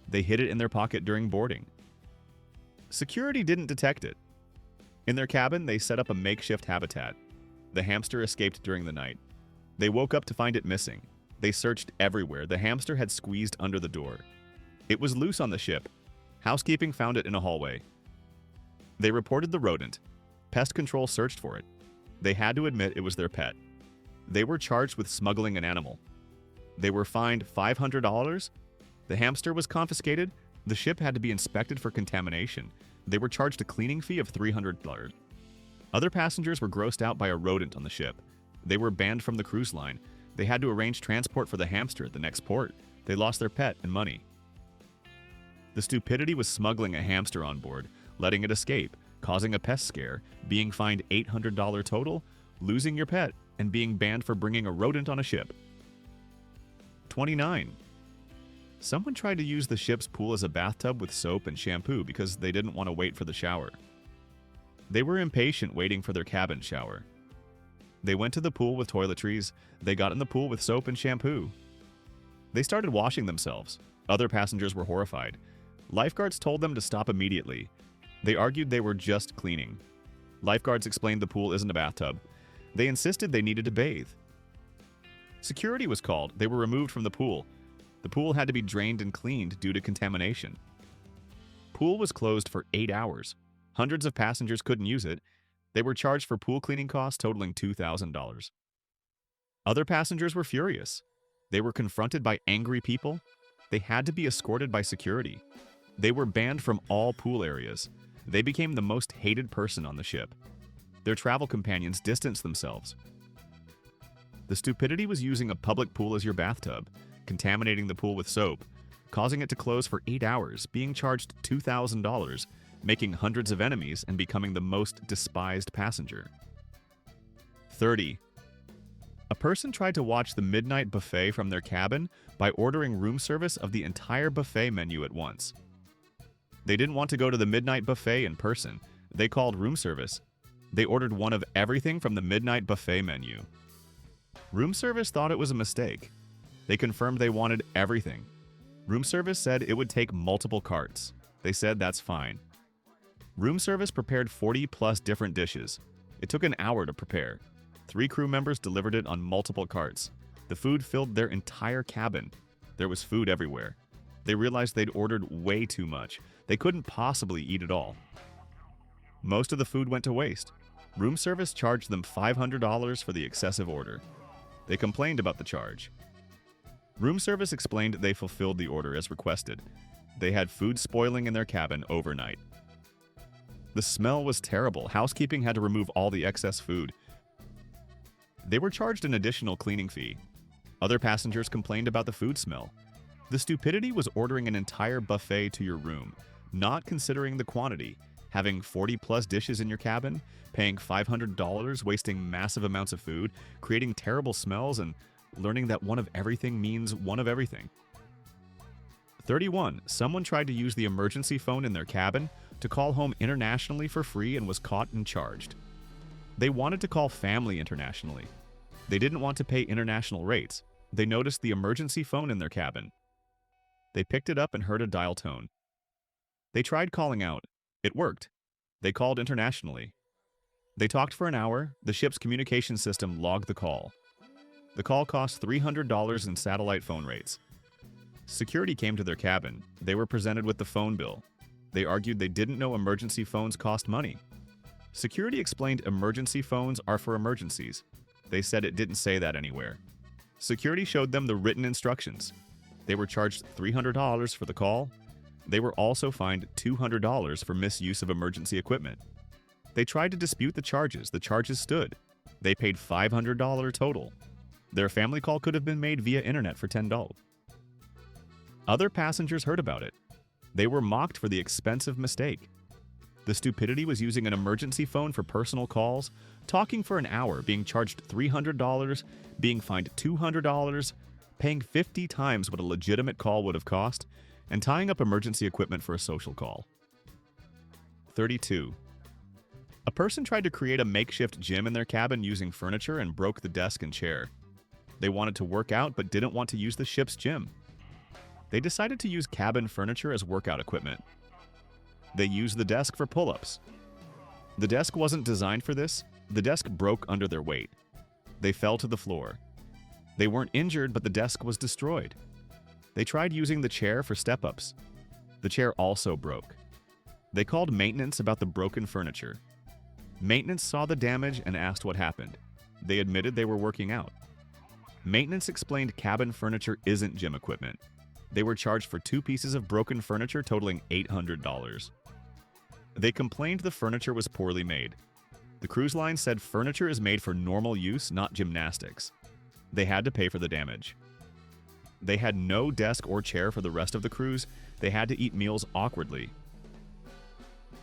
They hid it in their pocket during boarding. Security didn't detect it. In their cabin, they set up a makeshift habitat. The hamster escaped during the night. They woke up to find it missing. They searched everywhere. The hamster had squeezed under the door. It was loose on the ship. Housekeeping found it in a hallway. They reported the rodent. Pest control searched for it. They had to admit it was their pet. They were charged with smuggling an animal. They were fined $500. The hamster was confiscated. The ship had to be inspected for contamination. They were charged a cleaning fee of $300. Other passengers were grossed out by a rodent on the ship. They were banned from the cruise line. They had to arrange transport for the hamster at the next port. They lost their pet and money. The stupidity was smuggling a hamster on board, letting it escape, causing a pest scare, being fined $800 total, losing your pet, and being banned for bringing a rodent on a ship. 29. Someone tried to use the ship's pool as a bathtub with soap and shampoo because they didn't want to wait for the shower. They were impatient waiting for their cabin shower. They went to the pool with toiletries. They got in the pool with soap and shampoo. They started washing themselves. Other passengers were horrified. Lifeguards told them to stop immediately. They argued they were just cleaning. Lifeguards explained the pool isn't a bathtub. They insisted they needed to bathe. Security was called. They were removed from the pool. The pool had to be drained and cleaned due to contamination. Pool was closed for 8 hours. Hundreds of passengers couldn't use it. They were charged for pool cleaning costs totaling $2,000. Other passengers were furious. They were confronted by angry people. They had to be escorted by security. They were banned from all pool areas. They became the most hated person on the ship. Their travel companions distanced themselves. The stupidity was using a public pool as your bathtub, contaminating the pool with soap, causing it to close for 8 hours, being charged $2,000, making hundreds of enemies, and becoming the most despised passenger. 30. A person tried to watch the midnight buffet from their cabin by ordering room service of the entire buffet menu at once. They didn't want to go to the midnight buffet in person. They called room service. They ordered one of everything from the midnight buffet menu. Room service thought it was a mistake. They confirmed they wanted everything. Room service said it would take multiple carts. They said that's fine. Room service prepared 40+ different dishes. It took an hour to prepare. 3 crew members delivered it on multiple carts. The food filled their entire cabin. There was food everywhere. They realized they'd ordered way too much. They couldn't possibly eat it all. Most of the food went to waste. Room service charged them $500 for the excessive order. They complained about the charge. Room service explained they fulfilled the order as requested. They had food spoiling in their cabin overnight. The smell was terrible. Housekeeping had to remove all the excess food. They were charged an additional cleaning fee. Other passengers complained about the food smell. The stupidity was ordering an entire buffet to your room, not considering the quantity, having 40+ dishes in your cabin, paying $500, wasting massive amounts of food, creating terrible smells, and learning that one of everything means one of everything. 31. Someone tried to use the emergency phone in their cabin to call home internationally for free and was caught and charged. They wanted to call family internationally. They didn't want to pay international rates. They noticed the emergency phone in their cabin. They picked it up and heard a dial tone. They tried calling out. It worked. They called internationally. They talked for an hour. The ship's communication system logged the call. The call cost $300 in satellite phone rates. Security came to their cabin. They were presented with the phone bill. They argued they didn't know emergency phones cost money. Security explained emergency phones are for emergencies. They said it didn't say that anywhere. Security showed them the written instructions. They were charged $300 for the call. They were also fined $200 for misuse of emergency equipment. They tried to dispute the charges. The charges stood. They paid $500 total. Their family call could have been made via internet for $10. Other passengers heard about it. They were mocked for the expensive mistake. The stupidity was using an emergency phone for personal calls, talking for an hour, being charged $300, being fined $200, paying 50 times what a legitimate call would have cost, and tying up emergency equipment for a social call. 32. A person tried to create a makeshift gym in their cabin using furniture and broke the desk and chair. They wanted to work out but didn't want to use the ship's gym. They decided to use cabin furniture as workout equipment. They used the desk for pull-ups. The desk wasn't designed for this. The desk broke under their weight. They fell to the floor. They weren't injured, but the desk was destroyed. They tried using the chair for step-ups. The chair also broke. They called maintenance about the broken furniture. Maintenance saw the damage and asked what happened. They admitted they were working out. Maintenance explained cabin furniture isn't gym equipment. They were charged for 2 pieces of broken furniture totaling $800. They complained the furniture was poorly made. The cruise line said furniture is made for normal use, not gymnastics. They had to pay for the damage. They had no desk or chair for the rest of the cruise. They had to eat meals awkwardly.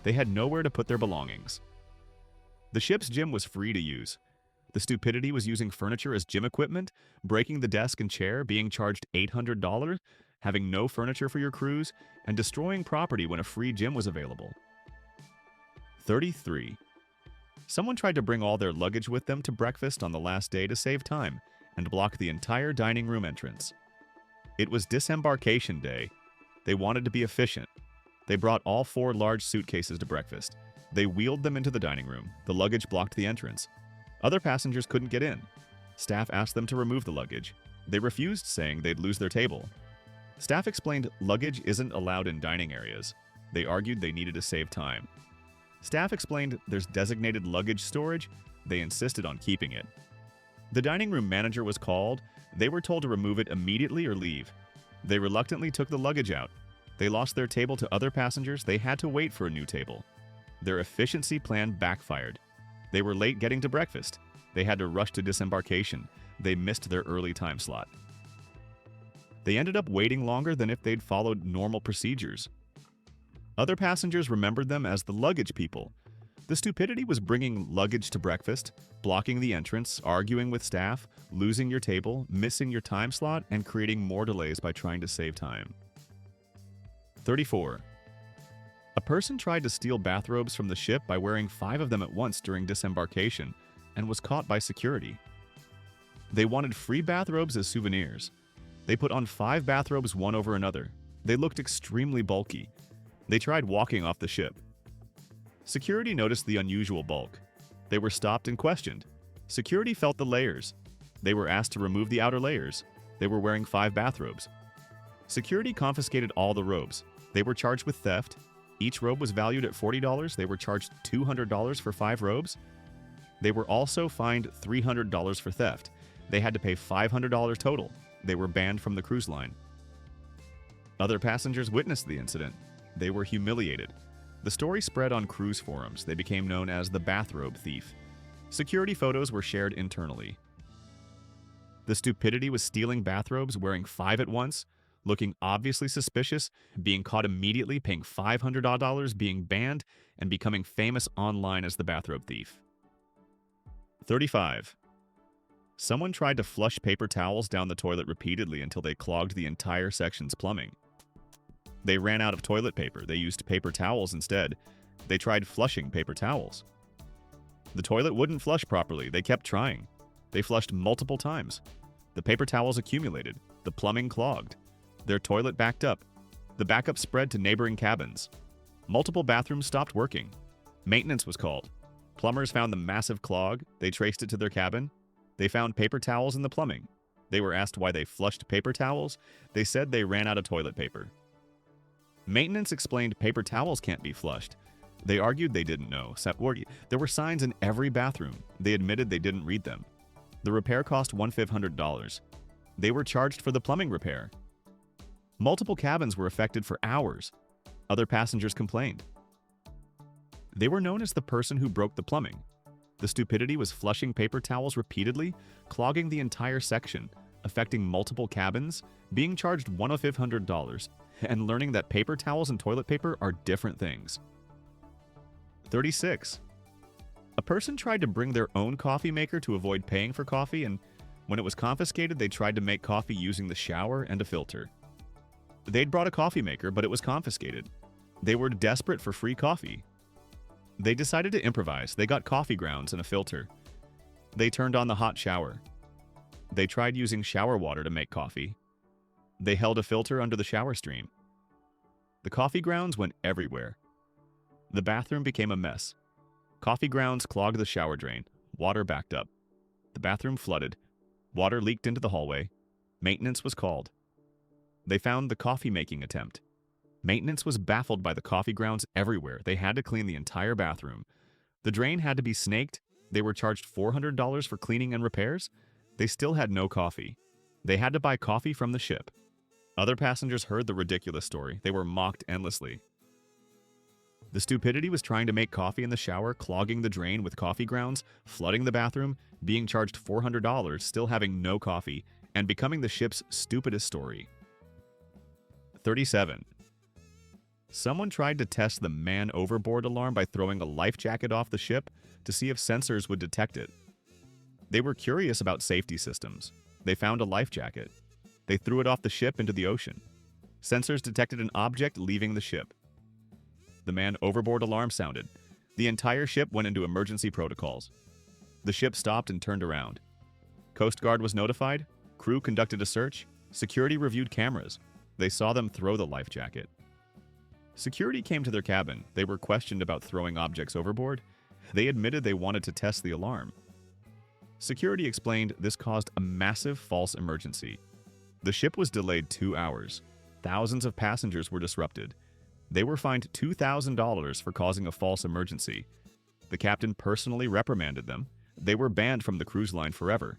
They had nowhere to put their belongings. The ship's gym was free to use. The stupidity was using furniture as gym equipment, breaking the desk and chair, being charged $800, having no furniture for your cruise, and destroying property when a free gym was available. 33. Someone tried to bring all their luggage with them to breakfast on the last day to save time and block the entire dining room entrance. It was disembarkation day. They wanted to be efficient. They brought all 4 large suitcases to breakfast. They wheeled them into the dining room. The luggage blocked the entrance. Other passengers couldn't get in. Staff asked them to remove the luggage. They refused, saying they'd lose their table. Staff explained luggage isn't allowed in dining areas. They argued they needed to save time. Staff explained there's designated luggage storage. They insisted on keeping it. The dining room manager was called. They were told to remove it immediately or leave. They reluctantly took the luggage out. They lost their table to other passengers. They had to wait for a new table. Their efficiency plan backfired. They were late getting to breakfast. They had to rush to disembarkation. They missed their early time slot. They ended up waiting longer than if they'd followed normal procedures. Other passengers remembered them as the luggage people. The stupidity was bringing luggage to breakfast, blocking the entrance, arguing with staff, losing your table, missing your time slot, and creating more delays by trying to save time. 34. A person tried to steal bathrobes from the ship by wearing 5 of them at once during disembarkation and was caught by security. They wanted free bathrobes as souvenirs. They put on 5 bathrobes one over another. They looked extremely bulky. They tried walking off the ship. Security noticed the unusual bulk. They were stopped and questioned. Security felt the layers. They were asked to remove the outer layers. They were wearing 5 bathrobes. Security confiscated all the robes. They were charged with theft. Each robe was valued at $40. They were charged $200 for 5 robes. They were also fined $300 for theft. They had to pay $500 total. They were banned from the cruise line. Other passengers witnessed the incident. They were humiliated. The story spread on cruise forums. They became known as the bathrobe thief. Security photos were shared internally. The stupidity was stealing bathrobes, wearing 5 at once, looking obviously suspicious, being caught immediately, paying $500, being banned, and becoming famous online as the bathrobe thief. 35. Someone tried to flush paper towels down the toilet repeatedly until they clogged the entire section's plumbing. They ran out of toilet paper. They used paper towels instead. They tried flushing paper towels. The toilet wouldn't flush properly. They kept trying. They flushed multiple times. The paper towels accumulated. The plumbing clogged. Their toilet backed up. The backup spread to neighboring cabins. Multiple bathrooms stopped working. Maintenance was called. Plumbers found the massive clog. They traced it to their cabin. They found paper towels in the plumbing. They were asked why they flushed paper towels. They said they ran out of toilet paper. Maintenance explained paper towels can't be flushed. They argued they didn't know. There were signs in every bathroom. They admitted they didn't read them. The repair cost $1,500. They were charged for the plumbing repair. Multiple cabins were affected for hours. Other passengers complained. They were known as the person who broke the plumbing. The stupidity was flushing paper towels repeatedly, clogging the entire section, affecting multiple cabins, being charged $1,500, and learning that paper towels and toilet paper are different things. 36. A person tried to bring their own coffee maker to avoid paying for coffee, and when it was confiscated, they tried to make coffee using the shower and a filter. They'd brought a coffee maker, but it was confiscated. They were desperate for free coffee. They decided to improvise. They got coffee grounds and a filter. They turned on the hot shower. They tried using shower water to make coffee. They held a filter under the shower stream. The coffee grounds went everywhere. The bathroom became a mess. Coffee grounds clogged the shower drain. Water backed up. The bathroom flooded. Water leaked into the hallway. Maintenance was called. They found the coffee-making attempt. Maintenance was baffled by the coffee grounds everywhere. They had to clean the entire bathroom. The drain had to be snaked. They were charged $400 for cleaning and repairs. They still had no coffee. They had to buy coffee from the ship. Other passengers heard the ridiculous story. They were mocked endlessly. The stupidity was trying to make coffee in the shower, clogging the drain with coffee grounds, flooding the bathroom, being charged $400, still having no coffee, and becoming the ship's stupidest story. 37. Someone tried to test the man overboard alarm by throwing a life jacket off the ship to see if sensors would detect it. They were curious about safety systems. They found a life jacket. They threw it off the ship into the ocean. Sensors detected an object leaving the ship. The man overboard alarm sounded. The entire ship went into emergency protocols. The ship stopped and turned around. Coast Guard was notified. Crew conducted a search. Security reviewed cameras. They saw them throw the life jacket. Security came to their cabin. They were questioned about throwing objects overboard. They admitted they wanted to test the alarm. Security explained this caused a massive false emergency. The ship was delayed 2 hours. Thousands of passengers were disrupted. They were fined $2,000 for causing a false emergency. The captain personally reprimanded them. They were banned from the cruise line forever.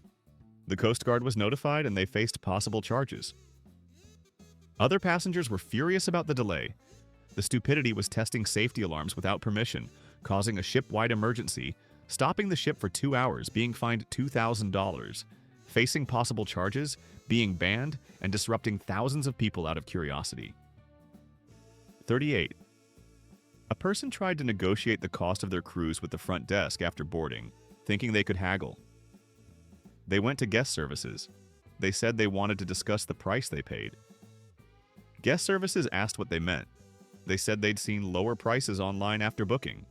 The Coast Guard was notified and they faced possible charges. Other passengers were furious about the delay. The stupidity was testing safety alarms without permission, causing a ship-wide emergency, stopping the ship for 2 hours, being fined $2,000, facing possible charges, being banned, and disrupting thousands of people out of curiosity. 38. A person tried to negotiate the cost of their cruise with the front desk after boarding, thinking they could haggle. They went to guest services. They said they wanted to discuss the price they paid. Guest services asked what they meant. They said they'd seen lower prices online after booking.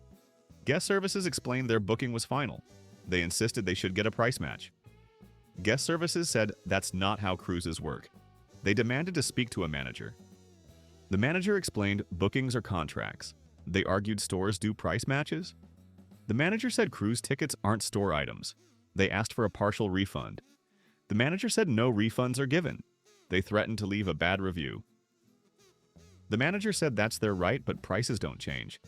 Guest services explained their booking was final. They insisted they should get a price match. Guest services said that's not how cruises work. They demanded to speak to a manager. The manager explained bookings are contracts. They argued stores do price matches. The manager said cruise tickets aren't store items. They asked for a partial refund. The manager said no refunds are given. They threatened to leave a bad review. The manager said that's their right, but prices don't change.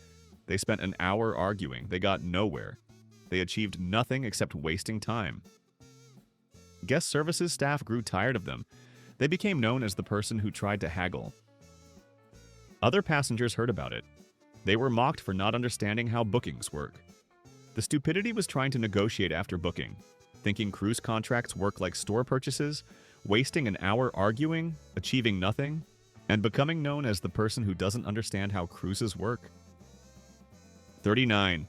They spent an hour arguing. They got nowhere. They achieved nothing except wasting time. Guest services staff grew tired of them. They became known as the person who tried to haggle. Other passengers heard about it. They were mocked for not understanding how bookings work. The stupidity was trying to negotiate after booking, thinking cruise contracts work like store purchases, wasting an hour arguing, achieving nothing, and becoming known as the person who doesn't understand how cruises work. 39.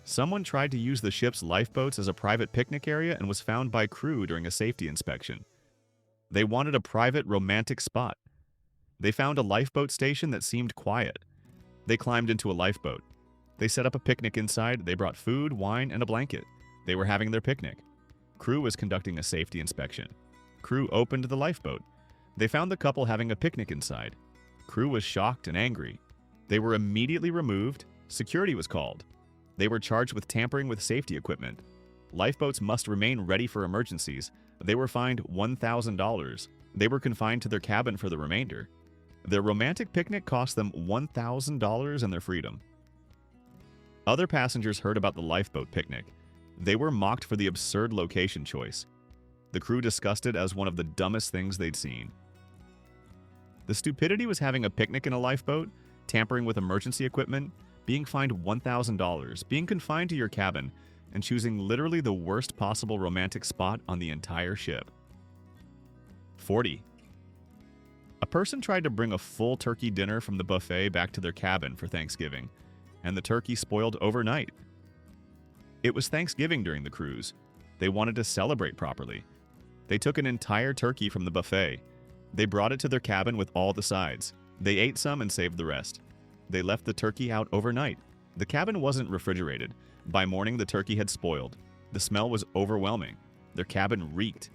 Someone tried to use the ship's lifeboats as a private picnic area and was found by crew during a safety inspection. They wanted a private, romantic spot. They found a lifeboat station that seemed quiet. They climbed into a lifeboat. They set up a picnic inside. They brought food, wine, and a blanket. They were having their picnic. Crew was conducting a safety inspection. Crew opened the lifeboat. They found the couple having a picnic inside. Crew was shocked and angry. They were immediately removed. Security was called. They were charged with tampering with safety equipment. Lifeboats must remain ready for emergencies. They were fined $1,000. They were confined to their cabin for the remainder. Their romantic picnic cost them $1,000 and their freedom. Other passengers heard about the lifeboat picnic. They were mocked for the absurd location choice. The crew discussed it as one of the dumbest things they'd seen. The stupidity was having a picnic in a lifeboat, tampering with emergency equipment, being fined $1,000, being confined to your cabin, and choosing literally the worst possible romantic spot on the entire ship. 40. A person tried to bring a full turkey dinner from the buffet back to their cabin for Thanksgiving, and the turkey spoiled overnight. It was Thanksgiving during the cruise. They wanted to celebrate properly. They took an entire turkey from the buffet. They brought it to their cabin with all the sides. They ate some and saved the rest. They left the turkey out overnight. The cabin wasn't refrigerated. By morning, the turkey had spoiled. The smell was overwhelming. Their cabin reeked.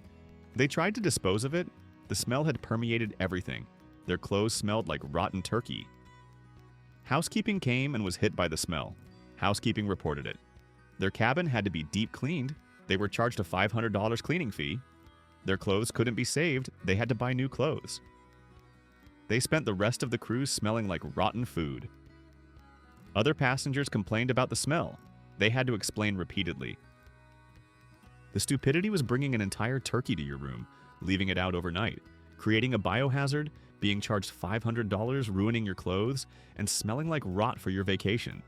They tried to dispose of it. The smell had permeated everything. Their clothes smelled like rotten turkey. Housekeeping came and was hit by the smell. Housekeeping reported it. Their cabin had to be deep cleaned. They were charged a $500 cleaning fee. Their clothes couldn't be saved. They had to buy new clothes. They spent the rest of the cruise smelling like rotten food. Other passengers complained about the smell. They had to explain repeatedly. The stupidity was bringing an entire turkey to your room, leaving it out overnight, creating a biohazard, being charged $500, ruining your clothes, and smelling like rot for your vacation.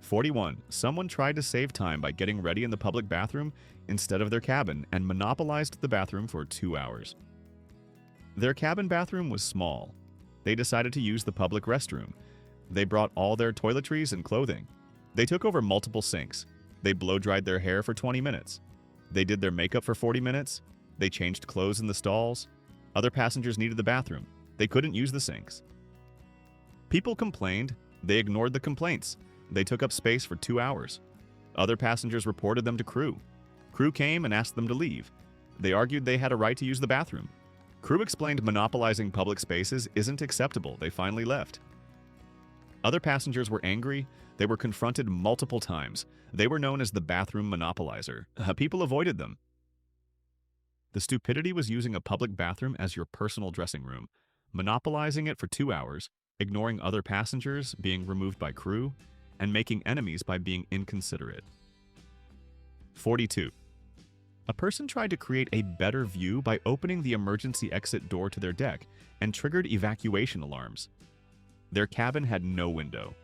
41. Someone tried to save time by getting ready in the public bathroom instead of their cabin and monopolized the bathroom for 2 hours. Their cabin bathroom was small. They decided to use the public restroom. They brought all their toiletries and clothing. They took over multiple sinks. They blow-dried their hair for 20 minutes. They did their makeup for 40 minutes. They changed clothes in the stalls. Other passengers needed the bathroom. They couldn't use the sinks. People complained. They ignored the complaints. They took up space for 2 hours. Other passengers reported them to crew. Crew came and asked them to leave. They argued they had a right to use the bathroom. Crew explained monopolizing public spaces isn't acceptable. They finally left. Other passengers were angry. They were confronted multiple times. They were known as the bathroom monopolizer. People avoided them. The stupidity was using a public bathroom as your personal dressing room, monopolizing it for 2 hours, ignoring other passengers, being removed by crew, and making enemies by being inconsiderate. 42. A person tried to create a better view by opening the emergency exit door to their deck and triggered evacuation alarms. Their cabin had no window.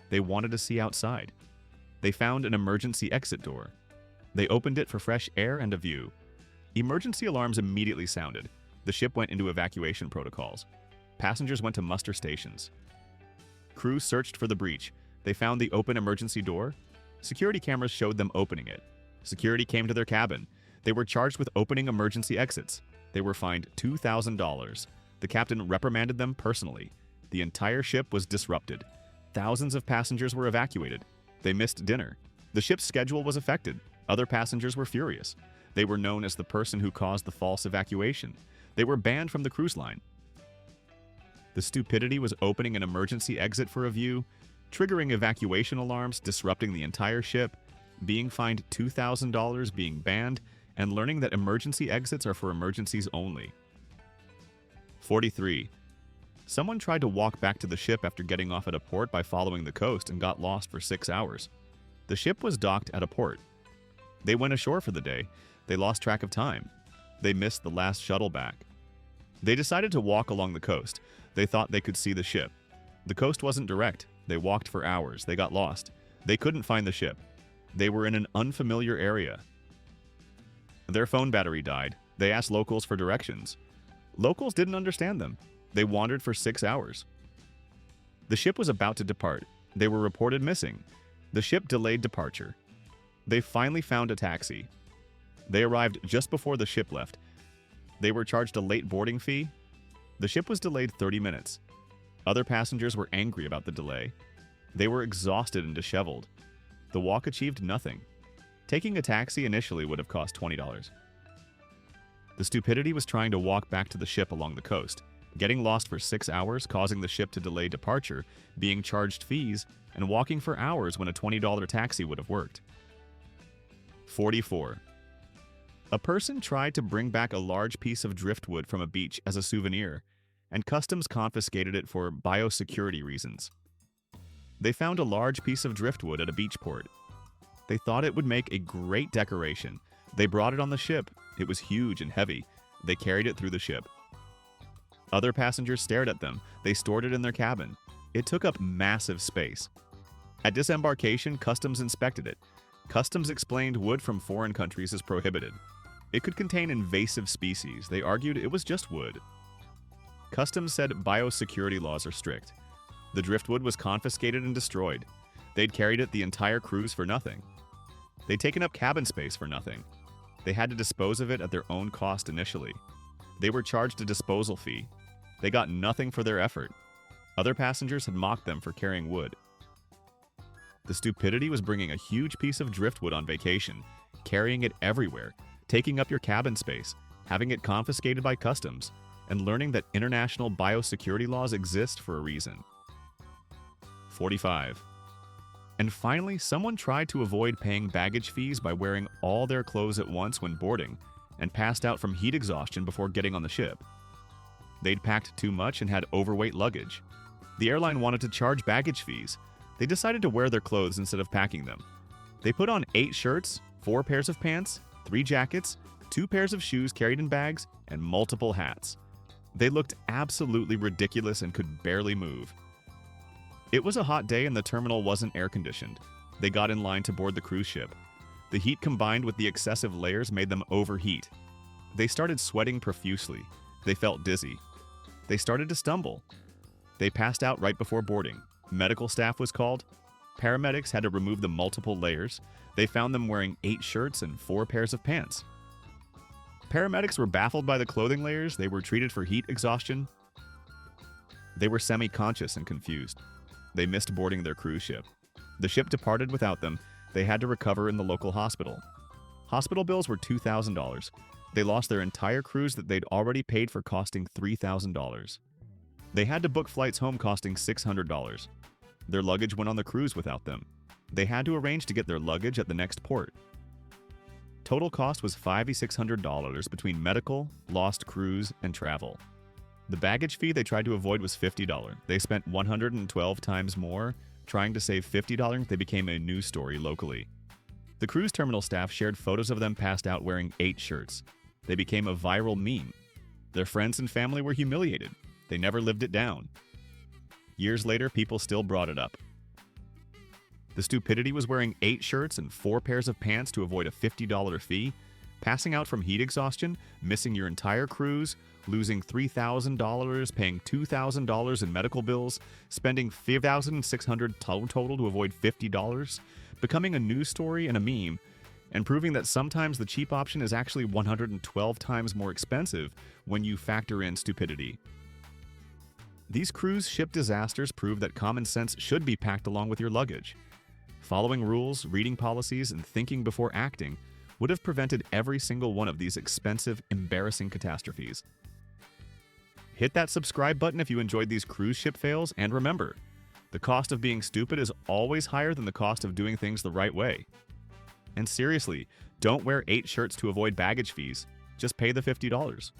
They wanted to see outside. They found an emergency exit door. They opened it for fresh air and a view. Emergency alarms immediately sounded. The ship went into evacuation protocols. Passengers went to muster stations. Crew searched for the breach. They found the open emergency door. Security cameras showed them opening it. Security came to their cabin. They were charged with opening emergency exits. They were fined $2,000. The captain reprimanded them personally. The entire ship was disrupted. Thousands of passengers were evacuated. They missed dinner. The ship's schedule was affected. Other passengers were furious. They were known as the person who caused the false evacuation. They were banned from the cruise line. The Stupidity was opening an emergency exit for a view, triggering evacuation alarms, disrupting the entire ship, being fined $2,000, being banned, and learning that emergency exits are for emergencies only. 43. Someone tried to walk back to the ship after getting off at a port by following the coast and got lost for 6 hours. The ship was docked at a port. They went ashore for the day. They lost track of time. They missed the last shuttle back. They decided to walk along the coast. They thought they could see the ship. The coast wasn't direct. They walked for hours. They got lost. They couldn't find the ship. They were in an unfamiliar area. Their phone battery died. They asked locals for directions. Locals didn't understand them. They wandered for 6 hours. The ship was about to depart. They were reported missing. The ship delayed departure. They finally found a taxi. They arrived just before the ship left. They were charged a late boarding fee. The ship was delayed 30 minutes. Other passengers were angry about the delay. They were exhausted and disheveled. The walk achieved nothing. Taking a taxi initially would have cost $20. The Stupidity was trying to walk back to the ship along the coast, getting lost for 6 hours, causing the ship to delay departure, being charged fees, and walking for hours when a $20 taxi would have worked. 44. A person tried to bring back a large piece of driftwood from a beach as a souvenir, and customs confiscated it for biosecurity reasons. They found a large piece of driftwood at a beach port. They thought it would make a great decoration. They brought it on the ship. It was huge and heavy. They carried it through the ship. Other passengers stared at them. They stored it in their cabin. It took up massive space. At disembarkation, customs inspected it. Customs explained wood from foreign countries is prohibited. It could contain invasive species. They argued it was just wood. Customs said biosecurity laws are strict. The driftwood was confiscated and destroyed. They'd carried it the entire cruise for nothing. They'd taken up cabin space for nothing. They had to dispose of it at their own cost initially. They were charged a disposal fee. They got nothing for their effort. Other passengers had mocked them for carrying wood. The Stupidity was bringing a huge piece of driftwood on vacation, carrying it everywhere, taking up your cabin space, having it confiscated by customs, and learning that international biosecurity laws exist for a reason. 45. And finally, someone tried to avoid paying baggage fees by wearing all their clothes at once when boarding, and passed out from heat exhaustion before getting on the ship. They'd packed too much and had overweight luggage. The airline wanted to charge baggage fees. They decided to wear their clothes instead of packing them. They put on 8 shirts, 4 pairs of pants, 3 jackets, 2 pairs of shoes carried in bags, and multiple hats. They looked absolutely ridiculous and could barely move. It was a hot day and the terminal wasn't air-conditioned. They got in line to board the cruise ship. The heat combined with the excessive layers made them overheat. They started sweating profusely. They felt dizzy. They started to stumble. They passed out right before boarding. Medical staff was called. Paramedics had to remove the multiple layers. They found them wearing 8 shirts and 4 pairs of pants. Paramedics were baffled by the clothing layers. They were treated for heat exhaustion. They were semi-conscious and confused. They missed boarding their cruise ship. The ship departed without them. They had to recover in the local hospital. Hospital bills were $2,000. They lost their entire cruise that they'd already paid for, costing $3,000. They had to book flights home costing $600. Their luggage went on the cruise without them. They had to arrange to get their luggage at the next port. Total cost was $5,600 between medical, lost cruise, and travel. The baggage fee they tried to avoid was $50. They spent 112 times more. Trying to save $50, they became a news story locally. The cruise terminal staff shared photos of them passed out wearing 8 shirts. They became a viral meme. Their friends and family were humiliated. They never lived it down. Years later, people still brought it up. The Stupidity was wearing 8 shirts and 4 pairs of pants to avoid a $50 fee, passing out from heat exhaustion, missing your entire cruise, losing $3,000, paying $2,000 in medical bills, spending $5,600 total to avoid $50, becoming a news story and a meme, and proving that sometimes the cheap option is actually 112 times more expensive when you factor in stupidity. These cruise ship disasters prove that common sense should be packed along with your luggage. Following rules, reading policies, and thinking before acting would have prevented every single one of these expensive, embarrassing catastrophes. Hit that subscribe button if you enjoyed these cruise ship fails, and remember, the cost of being stupid is always higher than the cost of doing things the right way. And seriously, don't wear 8 shirts to avoid baggage fees. Just pay the $50.